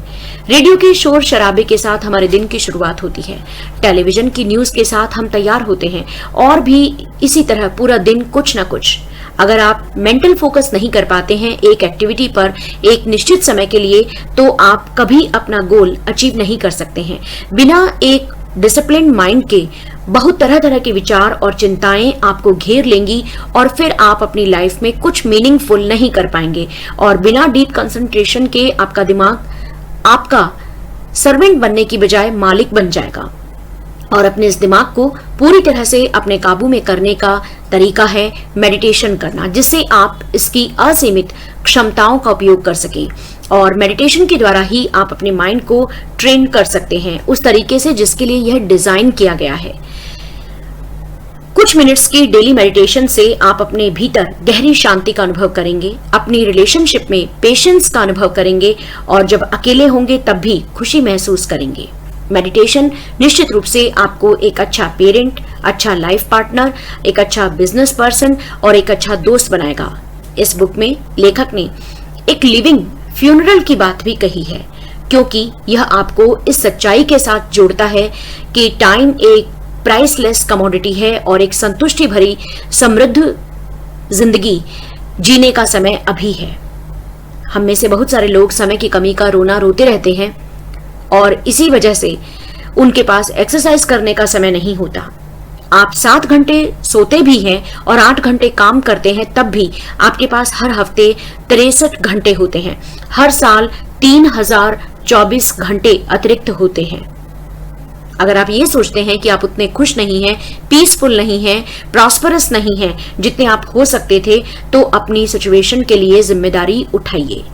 रेडियो के शोर शराबे के साथ हमारे दिन की शुरुआत होती है। टेलीविजन की न्यूज के साथ हम तैयार होते हैं, और भी इसी तरह पूरा दिन कुछ न कुछ। अगर आप मेंटल फोकस नहीं कर पाते हैं एक एक्टिविटी पर एक निश्चित समय के लिए, तो आप कभी अपना गोल अचीव नहीं कर सकते हैं। बिना एक डिसिप्लिन माइंड के बहुत तरह तरह के विचार और चिंताएं आपको घेर लेंगी, और फिर आप अपनी लाइफ में कुछ मीनिंगफुल नहीं कर पाएंगे, और बिना डीप कंसंट्रेशन के आपका दिमाग आपका सर्वेंट बनने की बजाय मालिक बन जाएगा। और अपने इस दिमाग को पूरी तरह से अपने काबू में करने का तरीका है मेडिटेशन करना, जिससे आप इसकी असीमित क्षमताओं का उपयोग कर सकें। और मेडिटेशन के द्वारा ही आप अपने माइंड को ट्रेन कर सकते हैं उस तरीके से जिसके लिए यह डिजाइन किया गया है। कुछ मिनट्स की डेली मेडिटेशन से आप अपने भीतर गहरी शांति का अनुभव करेंगे, अपनी रिलेशनशिप में पेशेंस का अनुभव करेंगे और जब अकेले होंगे तब भी खुशी महसूस करेंगे। मेडिटेशन निश्चित रूप से आपको एक अच्छा पेरेंट, अच्छा लाइफ पार्टनर, एक अच्छा बिजनेस पर्सन और एक अच्छा दोस्त बनाएगा। इस बुक में लेखक ने एक लिविंग फ्यूनरल की बात भी कही है, क्योंकि यह आपको इस सच्चाई के साथ जोड़ता है कि टाइम एक प्राइसलेस कमोडिटी है और एक संतुष्टि भरी समृद्ध जिंदगी जीने का समय अभी है। हम में से बहुत सारे लोग समय की कमी का रोना रोते रहते हैं और इसी वजह से उनके पास एक्सरसाइज करने का समय नहीं होता। आप 7 घंटे सोते भी हैं और 8 घंटे काम करते हैं, तब भी आपके पास हर हफ्ते 63 घंटे होते हैं। हर साल 3024 घंटे अतिरिक्त होते हैं। अगर आप ये सोचते हैं कि आप उतने खुश नहीं हैं, पीसफुल नहीं हैं, प्रॉस्परस नहीं हैं जितने आप हो सकते थे, तो अपनी सिचुएशन के लिए जिम्मेदारी उठाइए।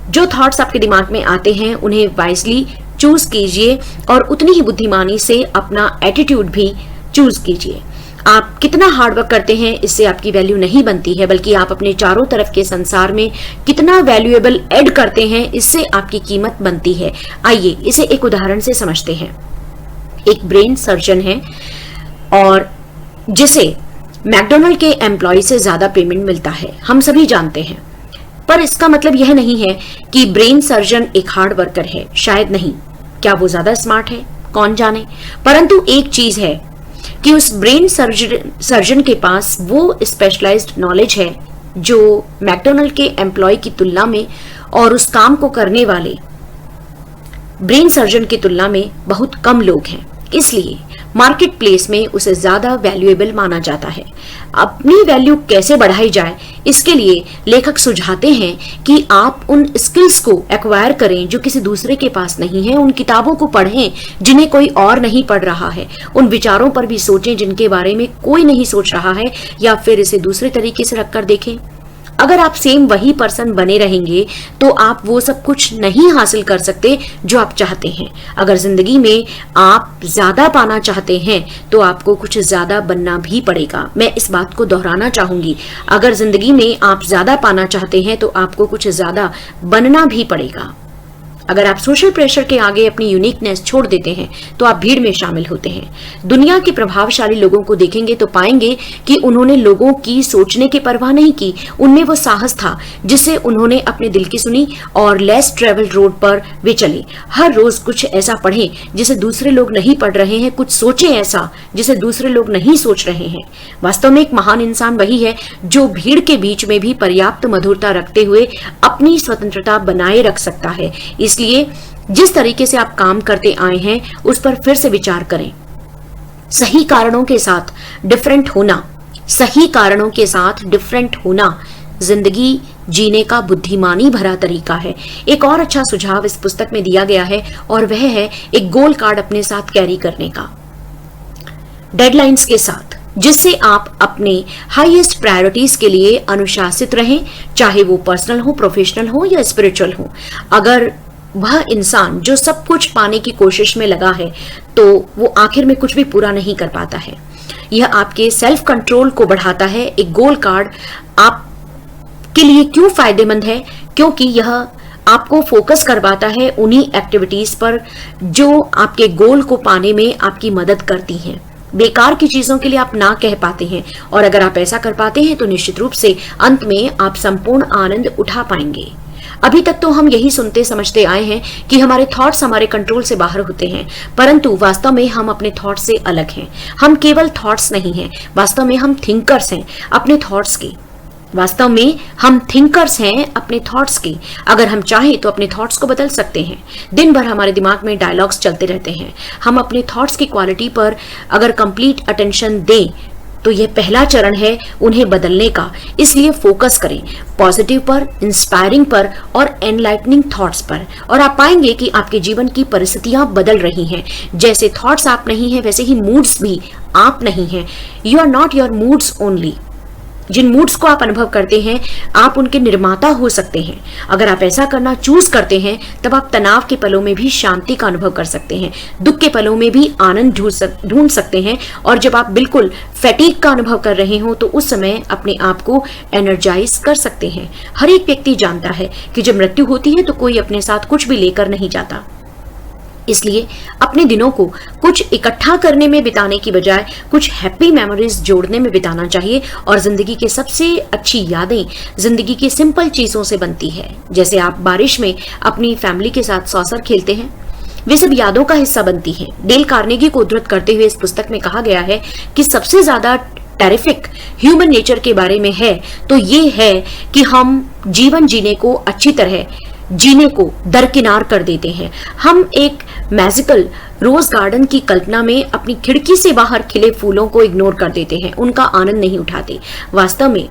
जो थॉट्स आपके दिमाग में आते हैं उन्हें वाइजली चूज कीजिए और उतनी ही बुद्धिमानी से अपना एटीट्यूड भी चूज कीजिए। आप कितना हार्डवर्क करते हैं इससे आपकी वैल्यू नहीं बनती है, बल्कि आप अपने चारों तरफ के संसार में कितना वैल्यूएबल ऐड करते हैं इससे आपकी कीमत बनती है। आइए इसे एक उदाहरण से समझते हैं। एक ब्रेन सर्जन है और जिसे मैकडोनल्ड के एम्प्लॉय से ज्यादा पेमेंट मिलता है, हम सभी जानते हैं। पर इसका मतलब यह नहीं है कि ब्रेन सर्जन एक हार्ड वर्कर है, शायद नहीं। क्या वो ज्यादा स्मार्ट है? कौन जाने। परंतु एक चीज है कि उस ब्रेन सर्जन के पास वो स्पेशलाइज्ड नॉलेज है जो मैकडोनल्ड के एम्प्लॉय की तुलना में और उस काम को करने वाले ब्रेन सर्जन की तुलना में बहुत कम लोग हैं। इसलिए मार्केट प्लेस में उसे ज्यादा वैल्यूएबल माना जाता है। अपनी वैल्यू कैसे बढ़ाई जाए, इसके लिए लेखक सुझाते हैं कि आप उन स्किल्स को एक्वायर करें जो किसी दूसरे के पास नहीं है। उन किताबों को पढ़ें जिन्हें कोई और नहीं पढ़ रहा है। उन विचारों पर भी सोचें जिनके बारे में कोई नहीं सोच रहा है, या फिर इसे दूसरे तरीके से रखकर देखें। अगर आप सेम वही पर्सन बने रहेंगे तो आप वो सब कुछ नहीं हासिल कर सकते जो आप चाहते हैं। अगर जिंदगी में आप ज्यादा पाना चाहते हैं तो आपको कुछ ज्यादा बनना भी पड़ेगा। मैं इस बात को दोहराना चाहूंगी, अगर जिंदगी में आप ज्यादा पाना चाहते हैं तो आपको कुछ ज्यादा बनना भी पड़ेगा। अगर आप सोशल प्रेशर के आगे अपनी यूनिकनेस छोड़ देते हैं तो आप भीड़ में शामिल होते हैं। दुनिया के प्रभावशाली लोगों को देखेंगे तो पाएंगे कि उन्होंने लोगों की सोचने की परवाह नहीं की। उनमें वो साहस था जिससे उन्होंने अपने दिल की सुनी और लेस ट्रेवल रोड पर वे चले। हर रोज कुछ ऐसा पढ़ें जिसे दूसरे लोग नहीं पढ़ रहे हैं, कुछ सोचें ऐसा जिसे दूसरे लोग नहीं सोच रहे हैं। वास्तव में एक महान इंसान वही है जो भीड़ के बीच में भी पर्याप्त मधुरता रखते हुए अपनी स्वतंत्रता बनाए रख सकता है। इसलिए जिस तरीके से आप काम करते आए हैं उस पर फिर से विचार करें। सही कारणों के साथ डिफरेंट होना, सही कारणों के साथ डिफरेंट होना जिंदगी जीने का बुद्धिमानी भरा तरीका है। एक और अच्छा सुझाव इस पुस्तक में दिया गया है और वह है एक गोल कार्ड अपने साथ कैरी करने का, डेडलाइंस के साथ, जिससे आप अपने हाईएस्ट प्रायोरिटीज के लिए अनुशासित रहें, चाहे वो पर्सनल हो, प्रोफेशनल हो या स्पिरिचुअल हो। अगर वह इंसान जो सब कुछ पाने की कोशिश में लगा है तो वो आखिर में कुछ भी पूरा नहीं कर पाता है। यह आपके सेल्फ कंट्रोल को बढ़ाता है। एक गोल कार्ड आपके लिए क्यों फायदेमंद है? क्योंकि यह आपको फोकस करवाता है उन्हीं एक्टिविटीज पर जो आपके गोल को पाने में आपकी मदद करती हैं। बेकार की चीजों के लिए आप ना कह पाते हैं, और अगर आप ऐसा कर पाते हैं तो निश्चित रूप से अंत में आप संपूर्ण आनंद उठा पाएंगे। अभी तक तो हम यही सुनते समझते आए हैं कि हमारे थॉट्स हमारे कंट्रोल से बाहर होते हैं, परंतु वास्तव में हम अपने थॉट्स से अलग हैं। हम केवल थॉट्स नहीं हैं, वास्तव में हम थिंकर्स हैं अपने थॉट्स के। वास्तव में हम थिंकर्स हैं अपने थॉट्स की। अगर हम चाहें तो अपने थॉट्स को बदल सकते हैं। दिन भर हमारे दिमाग में डायलॉग्स चलते रहते हैं। हम अपने थॉट्स की क्वालिटी पर अगर कंप्लीट अटेंशन दें तो यह पहला चरण है उन्हें बदलने का। इसलिए फोकस करें पॉजिटिव पर, इंस्पायरिंग पर और एनलाइटनिंग थॉट्स पर, और आप पाएंगे कि आपके जीवन की परिस्थितियां बदल रही हैं। जैसे थॉट्स आप नहीं हैं, वैसे ही मूड्स भी आप नहीं हैं। You are not your moods only. जिन मूड्स को आप अनुभव करते हैं, आप उनके निर्माता हो सकते हैं। अगर आप ऐसा करना चूज करते हैं, तब आप तनाव के पलों में भी शांति का अनुभव कर सकते हैं, दुख के पलों में भी आनंद ढूंढ सकते हैं, और जब आप बिल्कुल फैटीग का अनुभव कर रहे हो तो उस समय अपने आप को एनर्जाइज कर सकते हैं। हर एक व्यक्ति जानता है कि जब मृत्यु होती है तो कोई अपने साथ कुछ भी लेकर नहीं जाता। इसलिए अपने दिनों को कुछ इकट्ठा करने में बिताने की बजाय कुछ हैप्पी मेमोरीज जोड़ने में बिताना चाहिए। और जिंदगी की सबसे अच्छी यादें जिंदगी की सिंपल चीजों से बनती है। जैसे आप बारिश में अपनी फैमिली के साथ सॉसर खेलते हैं, वे सब यादों का हिस्सा बनती हैं। डेल कार्नेगी को उद्धृत करते हुए इस पुस्तक में कहा गया है कि सबसे ज्यादा टेरिफिक ह्यूमन नेचर के बारे में है तो ये है कि हम जीवन जीने को अच्छी तरह जीने को दरकिनार कर देते हैं। हम एक मैजिकल रोज गार्डन की कल्पना में अपनी खिड़की से बाहर खिले फूलों को इग्नोर कर देते हैं, उनका आनंद नहीं उठाते। वास्तव में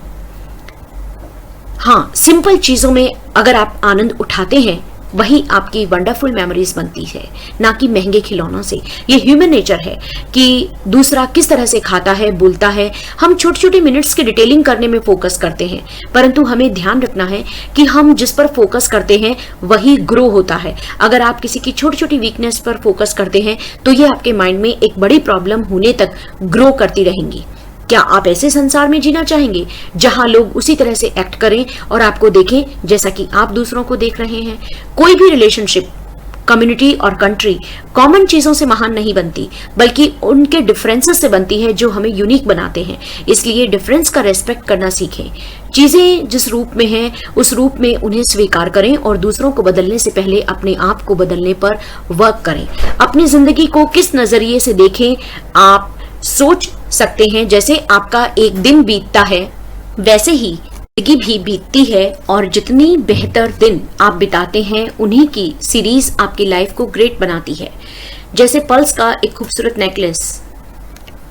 हाँ, सिंपल चीजों में अगर आप आनंद उठाते हैं, वही आपकी वंडरफुल मेमोरीज बनती है, ना कि महंगे खिलौनों से। ये ह्यूमन नेचर है कि दूसरा किस तरह से खाता है, बोलता है। हम छोटे छोटे मिनट्स की डिटेलिंग करने में फोकस करते हैं, परंतु हमें ध्यान रखना है कि हम जिस पर फोकस करते हैं वही ग्रो होता है। अगर आप किसी की छोटी छोटी वीकनेस पर फोकस करते हैं तो ये आपके माइंड में एक बड़ी प्रॉब्लम होने तक ग्रो करती रहेंगी। क्या आप ऐसे संसार में जीना चाहेंगे जहां लोग उसी तरह से एक्ट करें और आपको देखें जैसा कि आप दूसरों को देख रहे हैं? कोई भी रिलेशनशिप, कम्युनिटी और कंट्री कॉमन चीजों से महान नहीं बनती, बल्कि उनके डिफरेंसेस से बनती है जो हमें यूनिक बनाते हैं। इसलिए डिफरेंस का रेस्पेक्ट करना सीखें। चीजें जिस रूप में हैं उस रूप में उन्हें स्वीकार करें और दूसरों को बदलने से पहले अपने आप को बदलने पर वर्क करें। अपनी जिंदगी को किस नजरिए से देखें, आप सोच सकते हैं। जैसे आपका एक दिन बीतता है वैसे ही जिंदगी भी बीतती है, और जितनी बेहतर दिन आप बिताते हैं उन्हीं की सीरीज आपकी लाइफ को ग्रेट बनाती है। जैसे पल्स का एक खूबसूरत नेकलेस,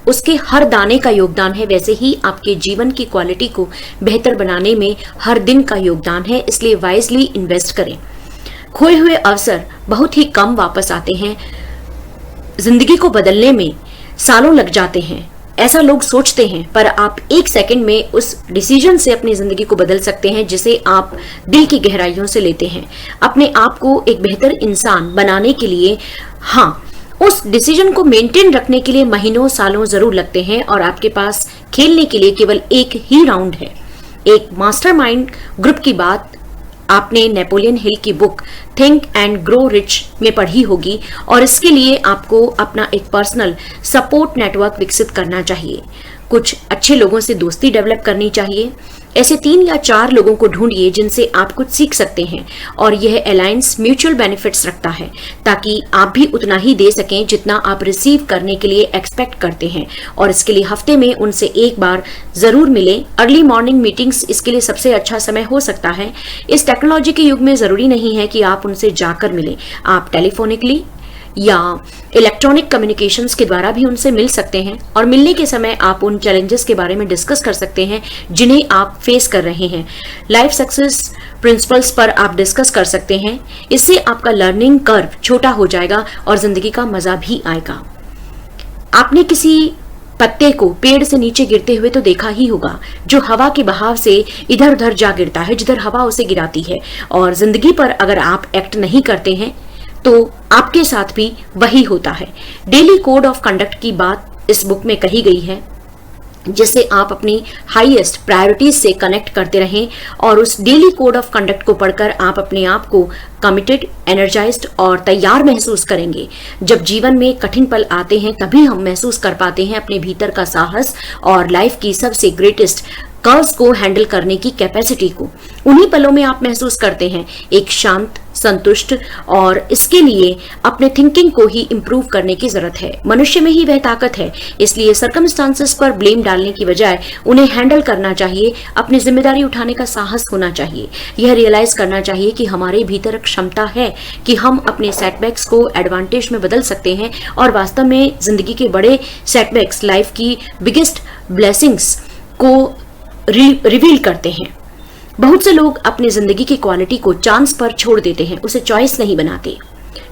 उसके हर दाने का योगदान है, वैसे ही आपके जीवन की क्वालिटी को बेहतर बनाने में हर दिन का योगदान है। इसलिए वाइजली इन्वेस्ट करें। खोए हुए अवसर बहुत ही कम वापस आते हैं। जिंदगी को बदलने में सालों लग जाते हैं, ऐसा लोग सोचते हैं, पर आप एक सेकंड में उस डिसीजन से अपनी जिंदगी को बदल सकते हैं जिसे आप दिल की गहराइयों से लेते हैं। अपने आप को एक बेहतर इंसान बनाने के लिए, हाँ, उस डिसीजन को मेंटेन रखने के लिए महीनों सालों जरूर लगते हैं, और आपके पास खेलने के लिए केवल एक ही राउंड है। एक मास्टरमाइंड ग्रुप की बात आपने नेपोलियन हिल की book think and grow rich में पढ़ी होगी, और इसके लिए आपको अपना एक पर्सनल सपोर्ट नेटवर्क विकसित करना चाहिए। कुछ अच्छे लोगों से दोस्ती डेवलप करनी चाहिए। ऐसे 3 या 4 लोगों को ढूंढिए जिनसे आप कुछ सीख सकते हैं, और यह अलायंस म्यूचुअल बेनिफिट्स रखता है ताकि आप भी उतना ही दे सकें जितना आप रिसीव करने के लिए एक्सपेक्ट करते हैं। और इसके लिए हफ्ते में उनसे एक बार जरूर मिलें। अर्ली मॉर्निंग मीटिंग्स इसके लिए सबसे अच्छा समय हो सकता है। इस टेक्नोलॉजी के युग में जरूरी नहीं है कि आप उनसे जाकर मिलें, आप टेलीफोनिकली या इलेक्ट्रॉनिक कम्युनिकेशंस के द्वारा भी उनसे मिल सकते हैं, और मिलने के समय आप उन चैलेंजेस के बारे में डिस्कस कर सकते हैं जिन्हें आप फेस कर रहे हैं। लाइफ सक्सेस प्रिंसिपल्स पर आप डिस्कस कर सकते हैं। इससे आपका लर्निंग कर्व छोटा हो जाएगा और जिंदगी का मजा भी आएगा। आपने किसी पत्ते को पेड़ से नीचे गिरते हुए तो देखा ही होगा, जो हवा के बहाव से इधर उधर जा गिरता है जिधर हवा उसे गिराती है। और जिंदगी पर अगर आप एक्ट नहीं करते हैं तो आपके साथ भी वही होता है। डेली कोड ऑफ कंडक्ट की बात इस बुक में कही गई है, जिससे आप अपनी हाईएस्ट प्रायोरिटीज से कनेक्ट करते रहें, और उस डेली कोड ऑफ कंडक्ट को पढ़कर आप अपने आप को कमिटेड, एनर्जाइज्ड और तैयार महसूस करेंगे। जब जीवन में कठिन पल आते हैं तभी हम महसूस कर पाते हैं अपने भीतर का साहस और लाइफ की सबसे ग्रेटेस्ट कर्व्स को हैंडल करने की कैपेसिटी को। उन्हीं पलों में आप महसूस करते हैं एक शांत, संतुष्ट, और इसके लिए अपने थिंकिंग को ही इंप्रूव करने की जरूरत है। मनुष्य में ही वह ताकत है, इसलिए सर्कमस्टांसेस पर ब्लेम डालने की बजाय उन्हें हैंडल करना चाहिए। अपनी जिम्मेदारी उठाने का साहस होना चाहिए। यह रियलाइज करना चाहिए कि हमारे भीतर क्षमता है कि हम अपने सेटबैक्स को एडवांटेज में बदल सकते हैं, और वास्तव में जिंदगी के बड़े सेटबैक्स लाइफ की बिगेस्ट ब्लेसिंग्स को रिवील करते हैं। बहुत से लोग अपनी जिंदगी की क्वालिटी को चांस पर छोड़ देते हैं, उसे चॉइस नहीं बनाते।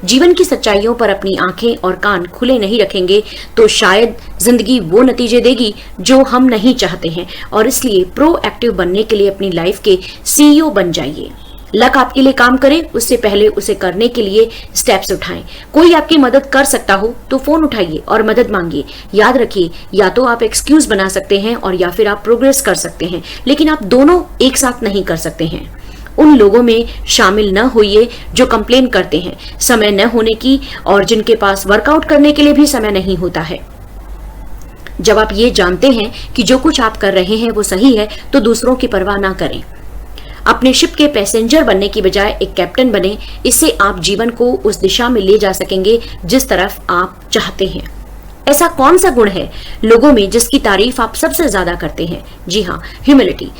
जीवन की सच्चाइयों पर अपनी आंखें और कान खुले नहीं रखेंगे तो शायद जिंदगी वो नतीजे देगी जो हम नहीं चाहते हैं। और इसलिए प्रोएक्टिव बनने के लिए अपनी लाइफ के सीईओ बन जाइए। लक आपके लिए काम करे उससे पहले उसे करने के लिए स्टेप्स उठाएं। कोई आपकी मदद कर सकता हो तो फोन उठाइए और मदद मांगिए। याद रखिए, या तो आप एक्सक्यूज बना सकते हैं और या फिर आप प्रोग्रेस कर सकते हैं, लेकिन आप दोनों एक साथ नहीं कर सकते हैं। उन लोगों में शामिल न होइए जो कंप्लेन करते हैं समय न होने की और जिनके पास वर्कआउट करने के लिए भी समय नहीं होता है। जब आप ये जानते हैं कि जो कुछ आप कर रहे हैं वो सही है तो दूसरों की परवाह ना करें। अपने शिप के पैसेंजर बनने की बजाय एक कैप्टन बने। इससे आप जीवन को उस दिशा में ले जा सकेंगे जिस तरफ आप चाहते हैं। ऐसा कौन सा गुण है लोगों में जिसकी तारीफ आप सबसे ज्यादा करते हैं? जी हाँ, ह्यूमिलिटी।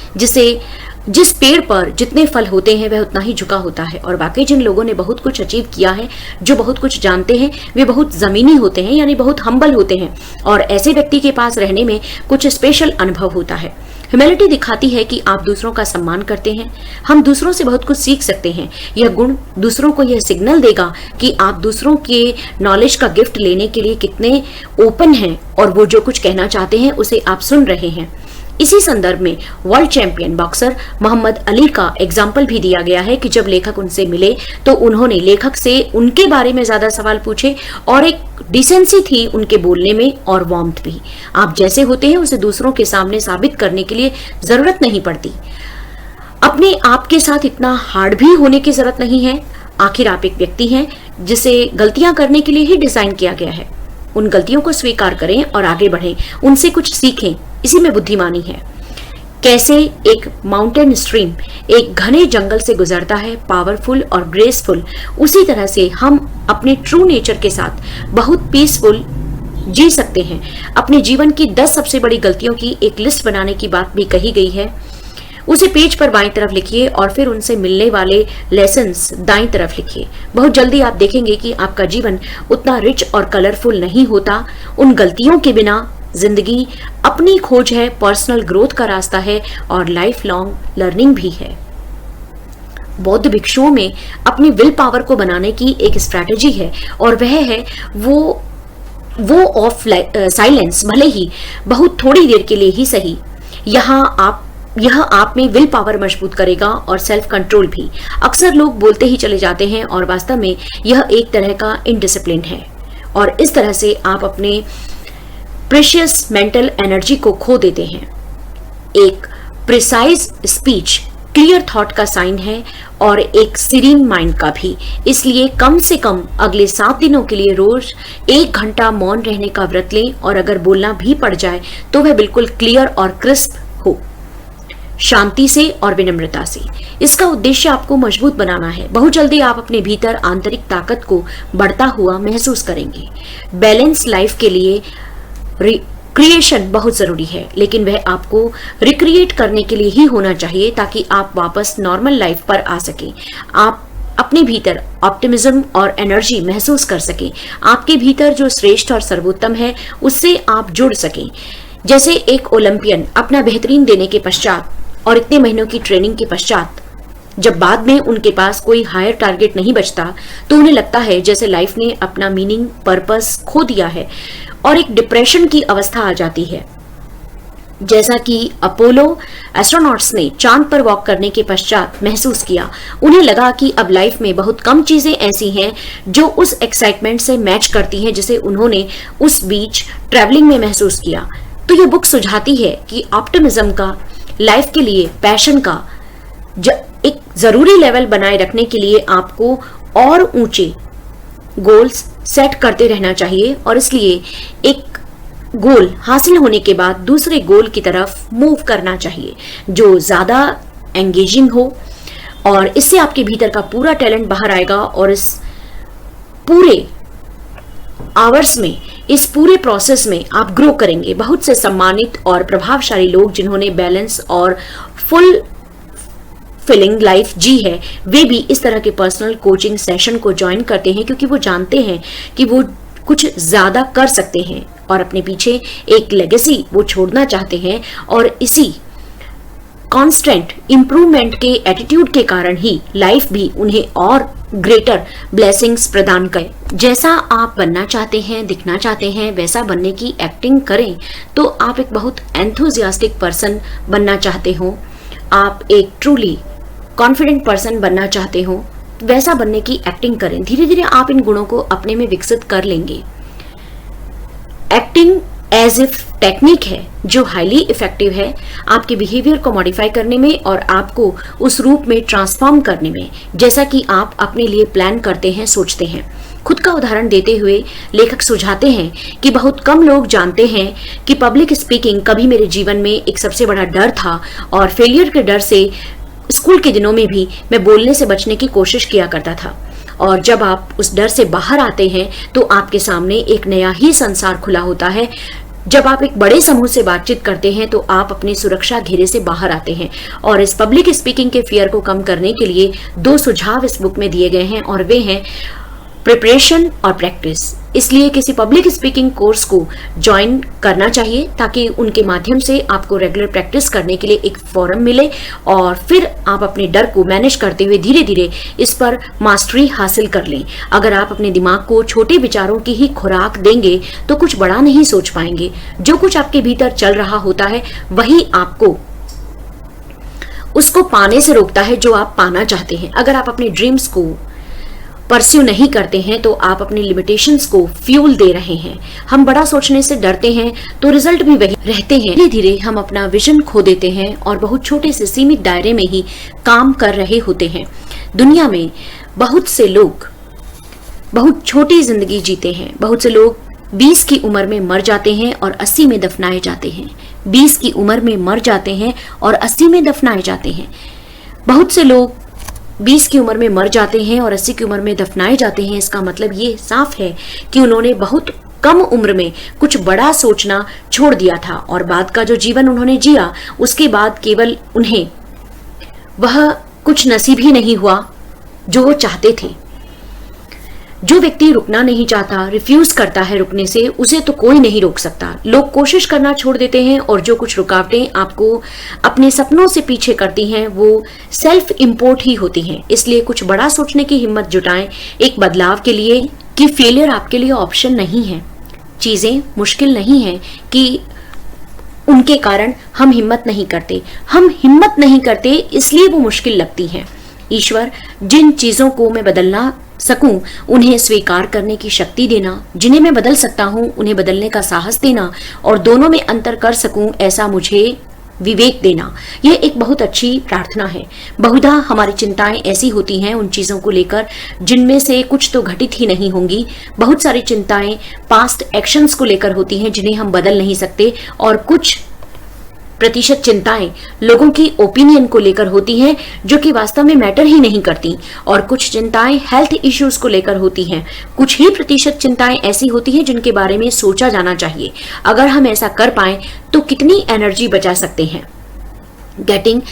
जिस पेड़ पर जितने फल होते हैं वह उतना ही झुका होता है। और वाकई जिन लोगों ने बहुत कुछ अचीव किया है, जो बहुत कुछ जानते हैं, वे बहुत जमीनी होते हैं, यानी बहुत हम्बल होते हैं। और ऐसे व्यक्ति के पास रहने में कुछ स्पेशल अनुभव होता है। ह्यूमिलिटी दिखाती है कि आप दूसरों का सम्मान करते हैं। हम दूसरों से बहुत कुछ सीख सकते हैं। यह गुण दूसरों को यह सिग्नल देगा कि आप दूसरों के नॉलेज का गिफ्ट लेने के लिए कितने ओपन हैं और वो जो कुछ कहना चाहते हैं उसे आप सुन रहे हैं। इसी संदर्भ में world champion boxer Muhammad Ali का एग्जाम्पल भी दिया गया है कि जब लेखक उनसे मिले तो उन्होंने लेखक से उनके बारे में ज्यादा सवाल पूछे और एक डिसेंसी थी उनके बोलने में और वार्मथ भी। आप जैसे होते हैं उसे दूसरों के सामने साबित करने के लिए जरूरत नहीं पड़ती। अपने आप के साथ इतना हार्ड भी होने की जरूरत नहीं है। आखिर आप एक व्यक्ति हैं जिसे गलतियां करने के लिए ही डिजाइन किया गया है। उन गलतियों को स्वीकार करें और आगे बढ़ें, उनसे कुछ सीखें। इसी में बुद्धिमानी है। कैसे एक माउंटेन स्ट्रीम एक घने जंगल से गुजरता है, पावरफुल और ग्रेसफुल, उसी तरह से हम अपने ट्रू नेचर के साथ बहुत पीसफुल जी सकते हैं। अपने जीवन की 10 सबसे बड़ी गलतियों की एक लिस्ट बनाने की बात भी कही गई है। उसे पेज पर बाईं तरफ लिखिए और फिर उनसे मिलने वाले लेसन्स दाईं तरफ लिखिए। बहुत जल्दी आप देखेंगे कि आपका जीवन उतना रिच और कलरफुल नहीं होता। उन गलतियों के बिना जिंदगी अपनी खोज है, पर्सनल ग्रोथ का रास्ता है और लाइफ लॉन्ग लर्निंग भी है। बौद्ध भिक्षुओं में अपनी विल पावर को बनाने की एक स्ट्रैटेजी है और वह है वो ऑफ साइलेंस, भले ही बहुत थोड़ी देर के लिए ही सही। यह आप में विल पावर मजबूत करेगा और सेल्फ कंट्रोल भी। अक्सर लोग बोलते ही चले जाते हैं और वास्तव में यह एक तरह का इनडिसिप्लिन है और इस तरह से आप अपने प्रेशियस मेंटल एनर्जी को खो देते हैं। एक प्रिसाइज स्पीच क्लियर थॉट का साइन है और एक सीरीन माइंड का भी। इसलिए कम से कम अगले 7 दिनों के लिए रोज 1 घंटा मौन रहने का व्रत लें और अगर बोलना भी पड़ जाए तो वह बिल्कुल क्लियर और क्रिस्प हो, शांति से और विनम्रता से। इसका उद्देश्य आपको मजबूत बनाना है। बहुत जल्दी आप अपने भीतर आंतरिक ताकत को बढ़ता हुआ महसूस करेंगे। बैलेंस लाइफ के लिए क्रिएशन बहुत जरूरी है, लेकिन वह आपको रिक्रिएट करने के लिए ही होना चाहिए ताकि आप वापस नॉर्मल लाइफ पर आ सकें। आप अपने भीतर ऑप्टिमिज्म और एनर्जी महसूस कर सकें। आपके भीतर जो श्रेष्ठ और सर्वोत्तम है उससे आप जुड़ सकें। जैसे एक ओलंपियन अपना बेहतरीन देने के पश्चात और इतने महीनों की ट्रेनिंग के पश्चात जब बाद में उनके पास कोई हायर टारगेट नहीं बचता तो उन्हें लगता है जैसे लाइफ ने अपना मीनिंग, पर्पस खो दिया है और एक डिप्रेशन की अवस्था आ जाती है। जैसा कि अपोलो एस्ट्रोनॉट्स ने चांद पर वॉक करने के पश्चात महसूस किया। उन्हें लगा कि अब लाइफ में बहुत कम चीजें ऐसी हैं जो उस एक्साइटमेंट से मैच करती हैं जिसे उन्होंने उस बीच ट्रैवलिंग में महसूस किया। तो यह बुक सुझाती है कि ऑप्टिमिज्म का, लाइफ के लिए पैशन का एक जरूरी लेवल बनाए रखने के लिए आपको और ऊंचे गोल्स सेट करते रहना चाहिए और इसलिए एक गोल हासिल होने के बाद दूसरे गोल की तरफ मूव करना चाहिए जो ज्यादा एंगेजिंग हो और इससे आपके भीतर का पूरा टैलेंट बाहर आएगा और इस पूरे आवर्स में, इस पूरे प्रोसेस में आप ग्रो करेंगे। बहुत से सम्मानित और प्रभावशाली लोग जिन्होंने बैलेंस और फुल फिलिंग लाइफ जी है, वे भी इस तरह के पर्सनल कोचिंग सेशन को ज्वाइन करते हैं क्योंकि वो जानते हैं कि वो कुछ ज्यादा कर सकते हैं और अपने पीछे एक लेगेसी वो छोड़ना चाहते हैं, और इसी कांस्टेंट इंप्रूवमेंट के एटीट्यूड के कारण ही लाइफ भी उन्हें और ग्रेटर ब्लेसिंग्स प्रदान करे। जैसा आप बनना चाहते हैं, दिखना चाहते हैं, वैसा बनने की एक्टिंग करें। तो आप एक बहुत एंथुजियास्टिक पर्सन बनना चाहते हो, आप एक ट्रूली कॉन्फिडेंट पर्सन बनना चाहते हो, वैसा बनने की एक्टिंग करें। धीरे धीरे आप इन गुणों को अपने में विकसित कर लेंगे। एक्टिंग एज इफ टेक्निक है जो हाईली इफेक्टिव है आपके बिहेवियर को मॉडिफाई करने में और आपको उस रूप में ट्रांसफॉर्म करने में, जैसा कि आप अपने लिए प्लान करते हैं, सोचते हैं। खुद का उदाहरण देते हुए लेखक सुझाते हैं कि बहुत कम लोग जानते हैं कि पब्लिक स्पीकिंग कभी मेरे जीवन में एक सबसे बड़ा डर था, और फेलियर के डर से स्कूल के दिनों में भी मैं बोलने से बचने की कोशिश किया करता था। और जब आप उस डर से बाहर आते हैं तो आपके सामने एक नया ही संसार खुला होता है। जब आप एक बड़े समूह से बातचीत करते हैं तो आप अपनी सुरक्षा घेरे से बाहर आते हैं। और इस पब्लिक स्पीकिंग के फियर को कम करने के लिए 2 सुझाव इस बुक में दिए गए हैं, और वे हैं प्रिपरेशन और प्रैक्टिस। इसलिए किसी पब्लिक स्पीकिंग कोर्स को ज्वाइन करना चाहिए ताकि उनके माध्यम से आपको रेगुलर प्रैक्टिस करने के लिए एक फोरम मिले, और फिर आप अपने डर को मैनेज करते हुए धीरे धीरे इस पर मास्टरी हासिल कर लें। अगर आप अपने दिमाग को छोटे विचारों की ही खुराक देंगे तो कुछ बड़ा नहीं सोच पाएंगे। जो कुछ आपके भीतर चल रहा होता है वही आपको उसको पाने से रोकता है जो आप पाना चाहते हैं। अगर आप अपने ड्रीम्स को परस्यू नहीं करते हैं तो आप अपनी लिमिटेशंस को फ्यूल दे रहे हैं। हम बड़ा सोचने से डरते हैं तो रिजल्ट भी वही रहते हैं। धीरे धीरे हम अपना विजन खो देते हैं और बहुत छोटे से सीमित दायरे में ही काम कर रहे होते हैं। दुनिया में बहुत से लोग बहुत छोटी जिंदगी जीते हैं। बहुत से लोग 20 की उम्र में मर जाते हैं और 80 में दफनाए जाते हैं। 20 की उम्र में मर जाते हैं और 80 में दफनाए जाते हैं। बहुत से लोग 20 की उम्र में मर जाते हैं और 80 की उम्र में दफनाए जाते हैं। इसका मतलब ये साफ है कि उन्होंने बहुत कम उम्र में कुछ बड़ा सोचना छोड़ दिया था, और बाद का जो जीवन उन्होंने जिया उसके बाद केवल उन्हें वह कुछ नसीब ही नहीं हुआ जो वो चाहते थे। जो व्यक्ति रुकना नहीं चाहता, रिफ्यूज करता है रुकने से, उसे तो कोई नहीं रोक सकता। लोग कोशिश करना छोड़ देते हैं, और जो कुछ रुकावटें आपको अपने सपनों से पीछे करती हैं वो सेल्फ इंपोर्ट ही होती हैं। इसलिए कुछ बड़ा सोचने की हिम्मत जुटाएं एक बदलाव के लिए कि फेलियर आपके लिए ऑप्शन नहीं है। चीजें मुश्किल नहीं है कि उनके कारण हम हिम्मत नहीं करते। हम हिम्मत नहीं करते इसलिए वो मुश्किल लगती हैं। ईश्वर जिन चीजों को मैं बदलना सकूं उन्हें स्वीकार करने की शक्ति देना, जिन्हें मैं बदल सकता हूं उन्हें बदलने का साहस देना, और दोनों में अंतर कर सकूं ऐसा मुझे विवेक देना। यह एक बहुत अच्छी प्रार्थना है। बहुधा हमारी चिंताएं ऐसी होती हैं उन चीजों को लेकर जिनमें से कुछ तो घटित ही नहीं होंगी। बहुत सारी चिंताएं पास्ट एक्शंस को लेकर होती हैं जिन्हें हम बदल नहीं सकते, और कुछ प्रतिशत चिंताएं लोगों की ओपिनियन को लेकर होती हैं जो कि वास्तव में मैटर ही नहीं करती, और कुछ चिंताएं हेल्थ इश्यूज को लेकर होती हैं। कुछ ही प्रतिशत चिंताएं ऐसी होती हैं जिनके बारे में सोचा जाना चाहिए। अगर हम ऐसा कर पाएं तो कितनी एनर्जी बचा सकते हैं। Getting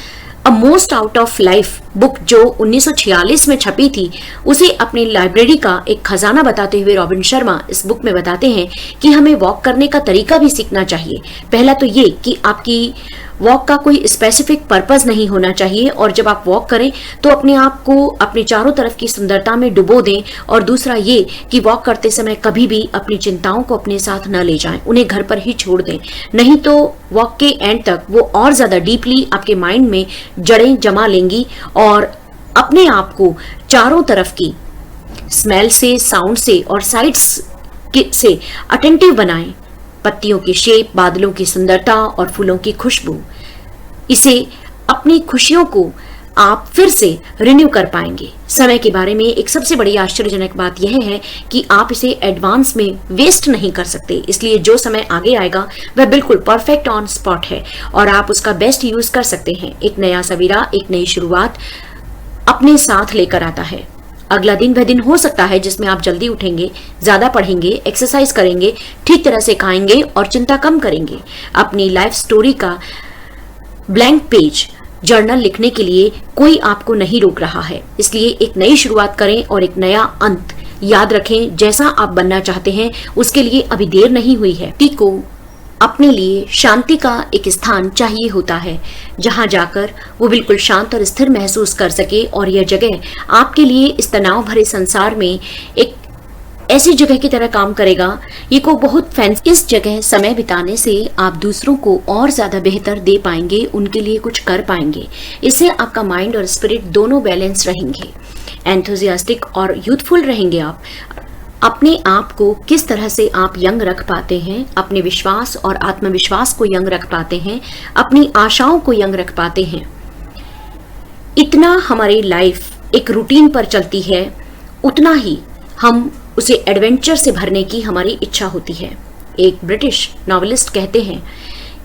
a most out of life book जो 1946 में छपी थी, उसे अपनी लाइब्रेरी का एक खजाना बताते हुए रॉबिन शर्मा इस बुक में बताते हैं कि हमें वॉक करने का तरीका भी सीखना चाहिए। पहला तो ये कि आपकी वॉक का कोई स्पेसिफिक पर्पस नहीं होना चाहिए, और जब आप वॉक करें तो अपने आप को अपने चारों तरफ की सुंदरता में डुबो दें। और दूसरा ये कि वॉक करते समय कभी भी अपनी चिंताओं को अपने साथ न ले जाएं, उन्हें घर पर ही छोड़ दें, नहीं तो वॉक के एंड तक वो और ज्यादा डीपली आपके माइंड में जड़ें जमा लेंगी, और अपने आप को चारों तरफ की स्मेल से, साउंड से और साइट्स से अटेंटिव बनाएं। पत्तियों की शेप, बादलों की सुंदरता और फूलों की खुशबू, इसे अपनी खुशियों को आप फिर से रिन्यू कर पाएंगे। समय के बारे में एक सबसे बड़ी आश्चर्यजनक बात यह है कि आप इसे एडवांस में वेस्ट नहीं कर सकते, इसलिए जो समय आगे आएगा वह बिल्कुल परफेक्ट ऑन स्पॉट है और आप उसका बेस्ट यूज कर सकते हैं। एक नया सवेरा, एक नई शुरुआत अपने साथ लेकर आता है। अगला दिन वह दिन हो सकता है जिसमें आप जल्दी उठेंगे, ज्यादा पढ़ेंगे, एक्सरसाइज करेंगे, ठीक तरह से खाएंगे और चिंता कम करेंगे। अपनी लाइफ स्टोरी का ब्लैंक पेज जर्नल लिखने के लिए कोई आपको नहीं रोक रहा है, इसलिए एक नई शुरुआत करें और एक नया अंत याद रखें, जैसा आप बनना चाहते हैं उसके लिए अभी देर नहीं हुई है। व्यक्ति को अपने लिए शांति का एक स्थान चाहिए होता है जहां जाकर वो बिल्कुल शांत और स्थिर महसूस कर सके, और यह जगह आपके लिए इस तनाव भरे संसार में एक ऐसी जगह की तरह काम करेगा। ये को बहुत फैंसी। इस जगह समय बिताने से आप दूसरों को और ज्यादा बेहतर दे पाएंगे, उनके लिए कुछ कर पाएंगे। इससे आपका माइंड और स्पिरिट दोनों बैलेंस रहेंगे, एंथुजियास्टिक और यूथफुल रहेंगे। आप अपने आप को किस तरह से आप यंग रख पाते हैं, अपने विश्वास और आत्मविश्वास को यंग रख पाते हैं, अपनी आशाओं को यंग रख पाते हैं। इतना हमारी लाइफ एक रूटीन पर चलती है, उतना ही हम उसे एडवेंचर से भरने की हमारी इच्छा होती है। एक ब्रिटिश नॉवेलिस्ट कहते हैं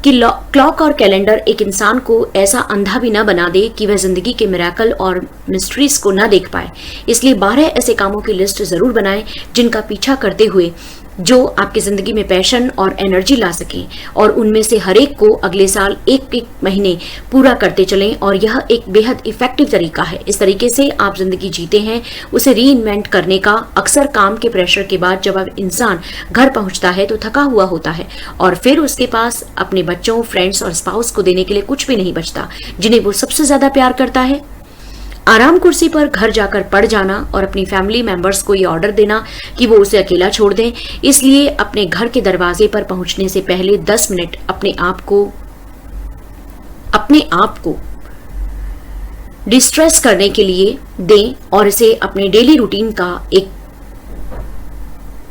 कि क्लॉक और कैलेंडर एक इंसान को ऐसा अंधा भी न बना दे कि वह जिंदगी के मिरेकल और मिस्ट्रीज को न देख पाए। इसलिए 12 ऐसे कामों की लिस्ट जरूर बनाएं जिनका पीछा करते हुए जो आपकी जिंदगी में पैशन और एनर्जी ला सकें, और उनमें से हर एक को अगले साल एक एक महीने पूरा करते चलें। और यह एक बेहद इफेक्टिव तरीका है। इस तरीके से आप जिंदगी जीते हैं, उसे री इन्वेंट करने का। अक्सर काम के प्रेशर के बाद जब अब इंसान घर पहुंचता है तो थका हुआ होता है, और फिर उसके पास अपने बच्चों, फ्रेंड्स और स्पाउस को देने के लिए कुछ भी नहीं बचता, जिन्हें वो सबसे ज्यादा प्यार करता है। आराम कुर्सी पर घर जाकर पड़ जाना और अपनी फैमिली मेंबर्स को ये ऑर्डर देना कि वो उसे अकेला छोड़ दें। इसलिए अपने घर के दरवाजे पर पहुंचने से पहले 10 मिनट अपने आप को डिस्ट्रेस करने के लिए दें और इसे अपने डेली रूटीन का एक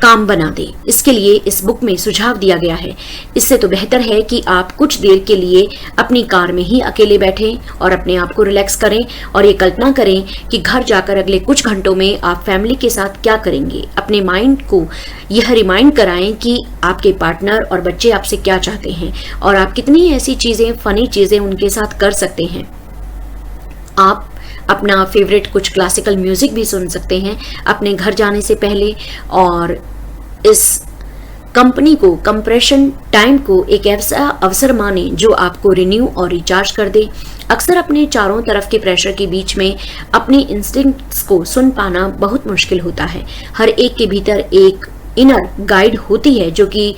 काम बना दे। इसके लिए इस बुक में सुझाव दिया गया है। इससे तो बेहतर है कि आप कुछ देर के लिए अपनी कार में ही अकेले बैठें और अपने आप को रिलैक्स करें और ये कल्पना करें कि घर जाकर अगले कुछ घंटों में आप फैमिली के साथ क्या करेंगे। अपने माइंड को यह रिमाइंड कराएं कि आपके पार्टनर और बच्चे आपसे क्या चाहते हैं और आप कितनी ऐसी चीजें, फनी चीजें उनके साथ कर सकते हैं। आप अपना फेवरेट कुछ क्लासिकल म्यूजिक भी सुन सकते हैं अपने घर जाने से पहले, और इस कंपनी को, कंप्रेशन टाइम को एक ऐसा अवसर माने जो आपको रिन्यू और रिचार्ज कर दे। अक्सर अपने चारों तरफ के प्रेशर के बीच में अपनी इंस्टिंक्ट्स को सुन पाना बहुत मुश्किल होता है। हर एक के भीतर एक इनर गाइड होती है जो कि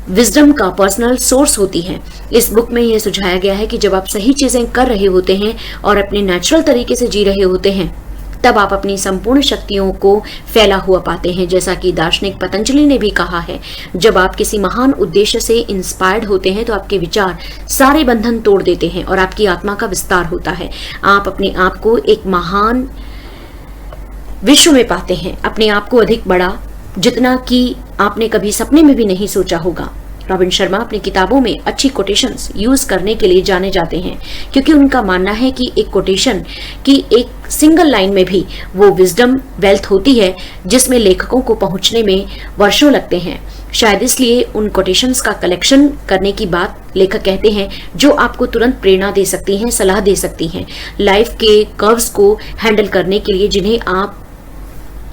विजडम का पर्सनल सोर्स होती है। इस बुक में यह सुझाया गया है कि जब आप सही चीजें कर रहे होते हैं और अपने नेचुरल तरीके से जी रहे होते हैं, तब आप अपनी संपूर्ण शक्तियों को फैला हुआ पाते हैं। जैसा कि दार्शनिक पतंजलि ने भी कहा है, जब आप किसी महान उद्देश्य से इंस्पायर्ड होते हैं तो आपके विचार सारे बंधन तोड़ देते हैं और आपकी आत्मा का विस्तार होता है। आप अपने आप को एक महान विश्व में पाते हैं, अपने आप को अधिक बड़ा, जितना कि आपने कभी सपने में भी नहीं सोचा होगा। रॉबिन शर्मा अपनी किताबों में अच्छी कोटेशंस यूज करने के लिए जाने जाते हैं, क्योंकि उनका मानना है कि एक कोटेशन की एक सिंगल लाइन में भी वो विजडम वेल्थ होती है जिसमें लेखकों को पहुंचने में वर्षों लगते हैं। शायद इसलिए उन कोटेशंस का कलेक्शन करने की बात लेखक कहते हैं जो आपको तुरंत प्रेरणा दे सकती हैं, सलाह दे सकती हैं लाइफ के कर्व्स को हैंडल करने के लिए, जिन्हें आप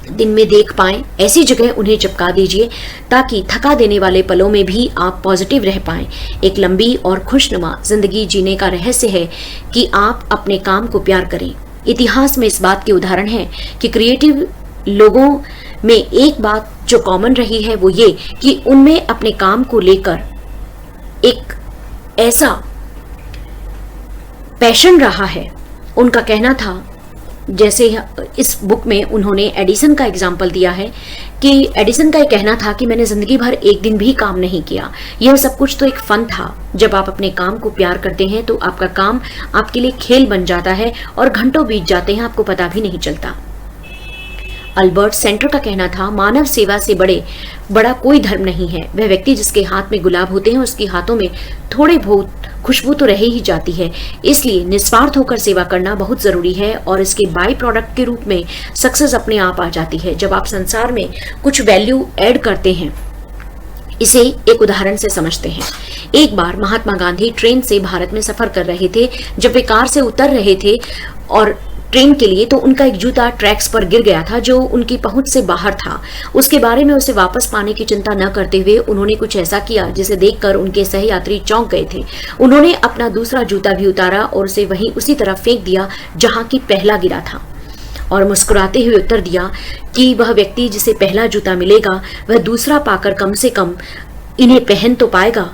दिन में देख पाएं। ऐसी जगह उन्हें चिपका दीजिए ताकि थका देने वाले पलों में भी आप पॉजिटिव रह पाएं। एक लंबी और खुशनुमा जिंदगी जीने का रहस्य है कि आप अपने काम को प्यार करें। इतिहास में इस बात के उदाहरण हैं कि क्रिएटिव लोगों में एक बात जो कॉमन रही है वो ये कि उनमें अपने काम को लेकर एक ऐसा पैशन रहा है। उनका कहना था, जैसे इस बुक में उन्होंने एडिसन का एग्जाम्पल दिया है कि एडिसन का ये कहना था कि मैंने जिंदगी भर एक दिन भी काम नहीं किया, यह सब कुछ तो एक फन था। जब आप अपने काम को प्यार करते हैं तो आपका काम आपके लिए खेल बन जाता है और घंटों बीत जाते हैं, आपको पता भी नहीं चलता। अल्बर्ट सेंटर का कहना था, मानव सेवा से बड़ा कोई धर्म नहीं है। वह व्यक्ति जिसके हाथ में गुलाब होते हैं उसके हाथों में थोड़े बहुत खुशबू तो रह ही जाती है। इसलिए निस्वार्थ होकर सेवा करना बहुत जरूरी है और इसके बाई प्रोडक्ट के रूप में सक्सेस अपने आप आ जाती है जब आप संसार में कुछ वैल्यू ऐड करते हैं। इसे एक उदाहरण से समझते हैं। एक बार महात्मा गांधी ट्रेन से भारत में सफर कर रहे थे। जब वे कार से उतर रहे थे और ट्रेन के लिए, तो उनका एक जूता ट्रैक्स पर गिर गया था जो उनकी पहुंच से बाहर था। उसके बारे में उसे वापस पाने की चिंता न करते हुए उन्होंने कुछ ऐसा किया जिसे देखकर उनके सहयात्री चौंक गए थे। उन्होंने अपना दूसरा जूता भी उतारा और उसे वहीं उसी तरफ फेंक दिया जहां की पहला गिरा था। और मुस्कुराते हुए उत्तर दिया कि वह व्यक्ति जिसे पहला जूता मिलेगा वह दूसरा पाकर कम से कम इन्हें पहन तो पाएगा।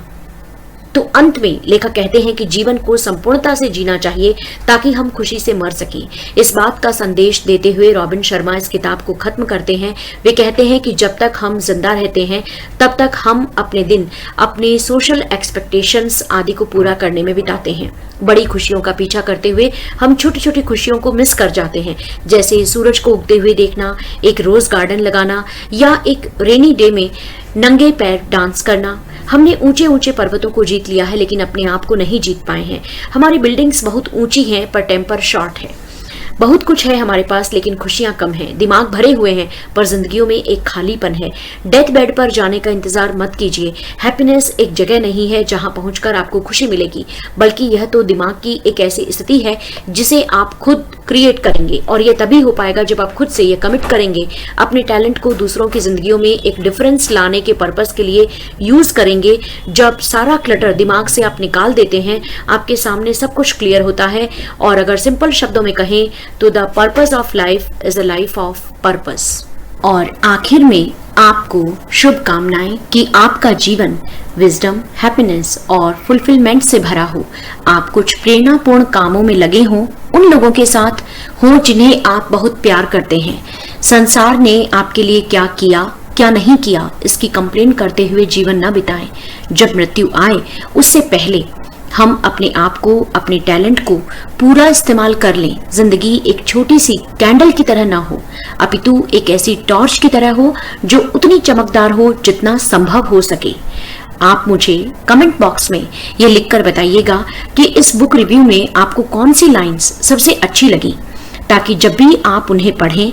तो अंत में लेखक कहते हैं कि जीवन को संपूर्णता से जीना चाहिए ताकि हम खुशी से मर सकें। इस बात का संदेश देते हुए रॉबिन शर्मा इस किताब को खत्म करते हैं। वे कहते हैं कि जब तक हम जिंदा रहते हैं तब तक हम अपने दिन अपने सोशल एक्सपेक्टेशंस आदि को पूरा करने में बिताते हैं। बड़ी खुशियों का पीछा करते हुए हम छोटी छोटी खुशियों को मिस कर जाते हैं, जैसे सूरज को उगते हुए देखना, एक रोज गार्डन लगाना या एक रेनी डे में नंगे पैर डांस करना। हमने ऊंचे ऊंचे पर्वतों को जीत लिया है लेकिन अपने आप को नहीं जीत पाए हैं। हमारी बिल्डिंग्स बहुत ऊंची हैं पर टेम्पर शॉर्ट है। बहुत कुछ है हमारे पास लेकिन खुशियां कम हैं। दिमाग भरे हुए हैं पर जिंदगियों में एक खालीपन है। डेथ बेड पर जाने का इंतजार मत कीजिए। हैप्पीनेस एक जगह नहीं है जहां पहुंचकर आपको खुशी मिलेगी, बल्कि यह तो दिमाग की एक ऐसी स्थिति है जिसे आप खुद क्रिएट करेंगे। और यह तभी हो पाएगा जब आप खुद से ये कमिट करेंगे, अपने टैलेंट को दूसरों की जिंदगियों में एक डिफरेंस लाने के पर्पस के लिए यूज करेंगे। जब सारा क्लटर दिमाग से आप निकाल देते हैं, आपके सामने सब कुछ क्लियर होता है। और अगर सिंपल शब्दों में कहें तो the purpose of life is a life of purpose. और आखिर में आपको शुभकामनाएं कि आपका जीवन विजडम, हैप्पीनेस और फुलफिलमेंट से भरा हो। आप कुछ प्रेरणापूर्ण कामों में लगे हों, उन लोगों के साथ हों जिन्हें आप बहुत प्यार करते हैं। संसार ने आपके लिए क्या किया क्या नहीं किया इसकी कंप्लेन करते हुए जीवन न बिताएं। जब मृत्यु आए उससे पहले हम अपने आप को, अपने टैलेंट को पूरा इस्तेमाल कर लें। जिंदगी एक छोटी सी कैंडल की तरह ना हो, अपितु एक ऐसी टॉर्च की तरह हो जो उतनी चमकदार हो जितना संभव हो सके। आप मुझे कमेंट बॉक्स में ये लिखकर बताइएगा कि इस बुक रिव्यू में आपको कौन सी लाइंस सबसे अच्छी लगी, ताकि जब भी आप उन्हें पढ़ें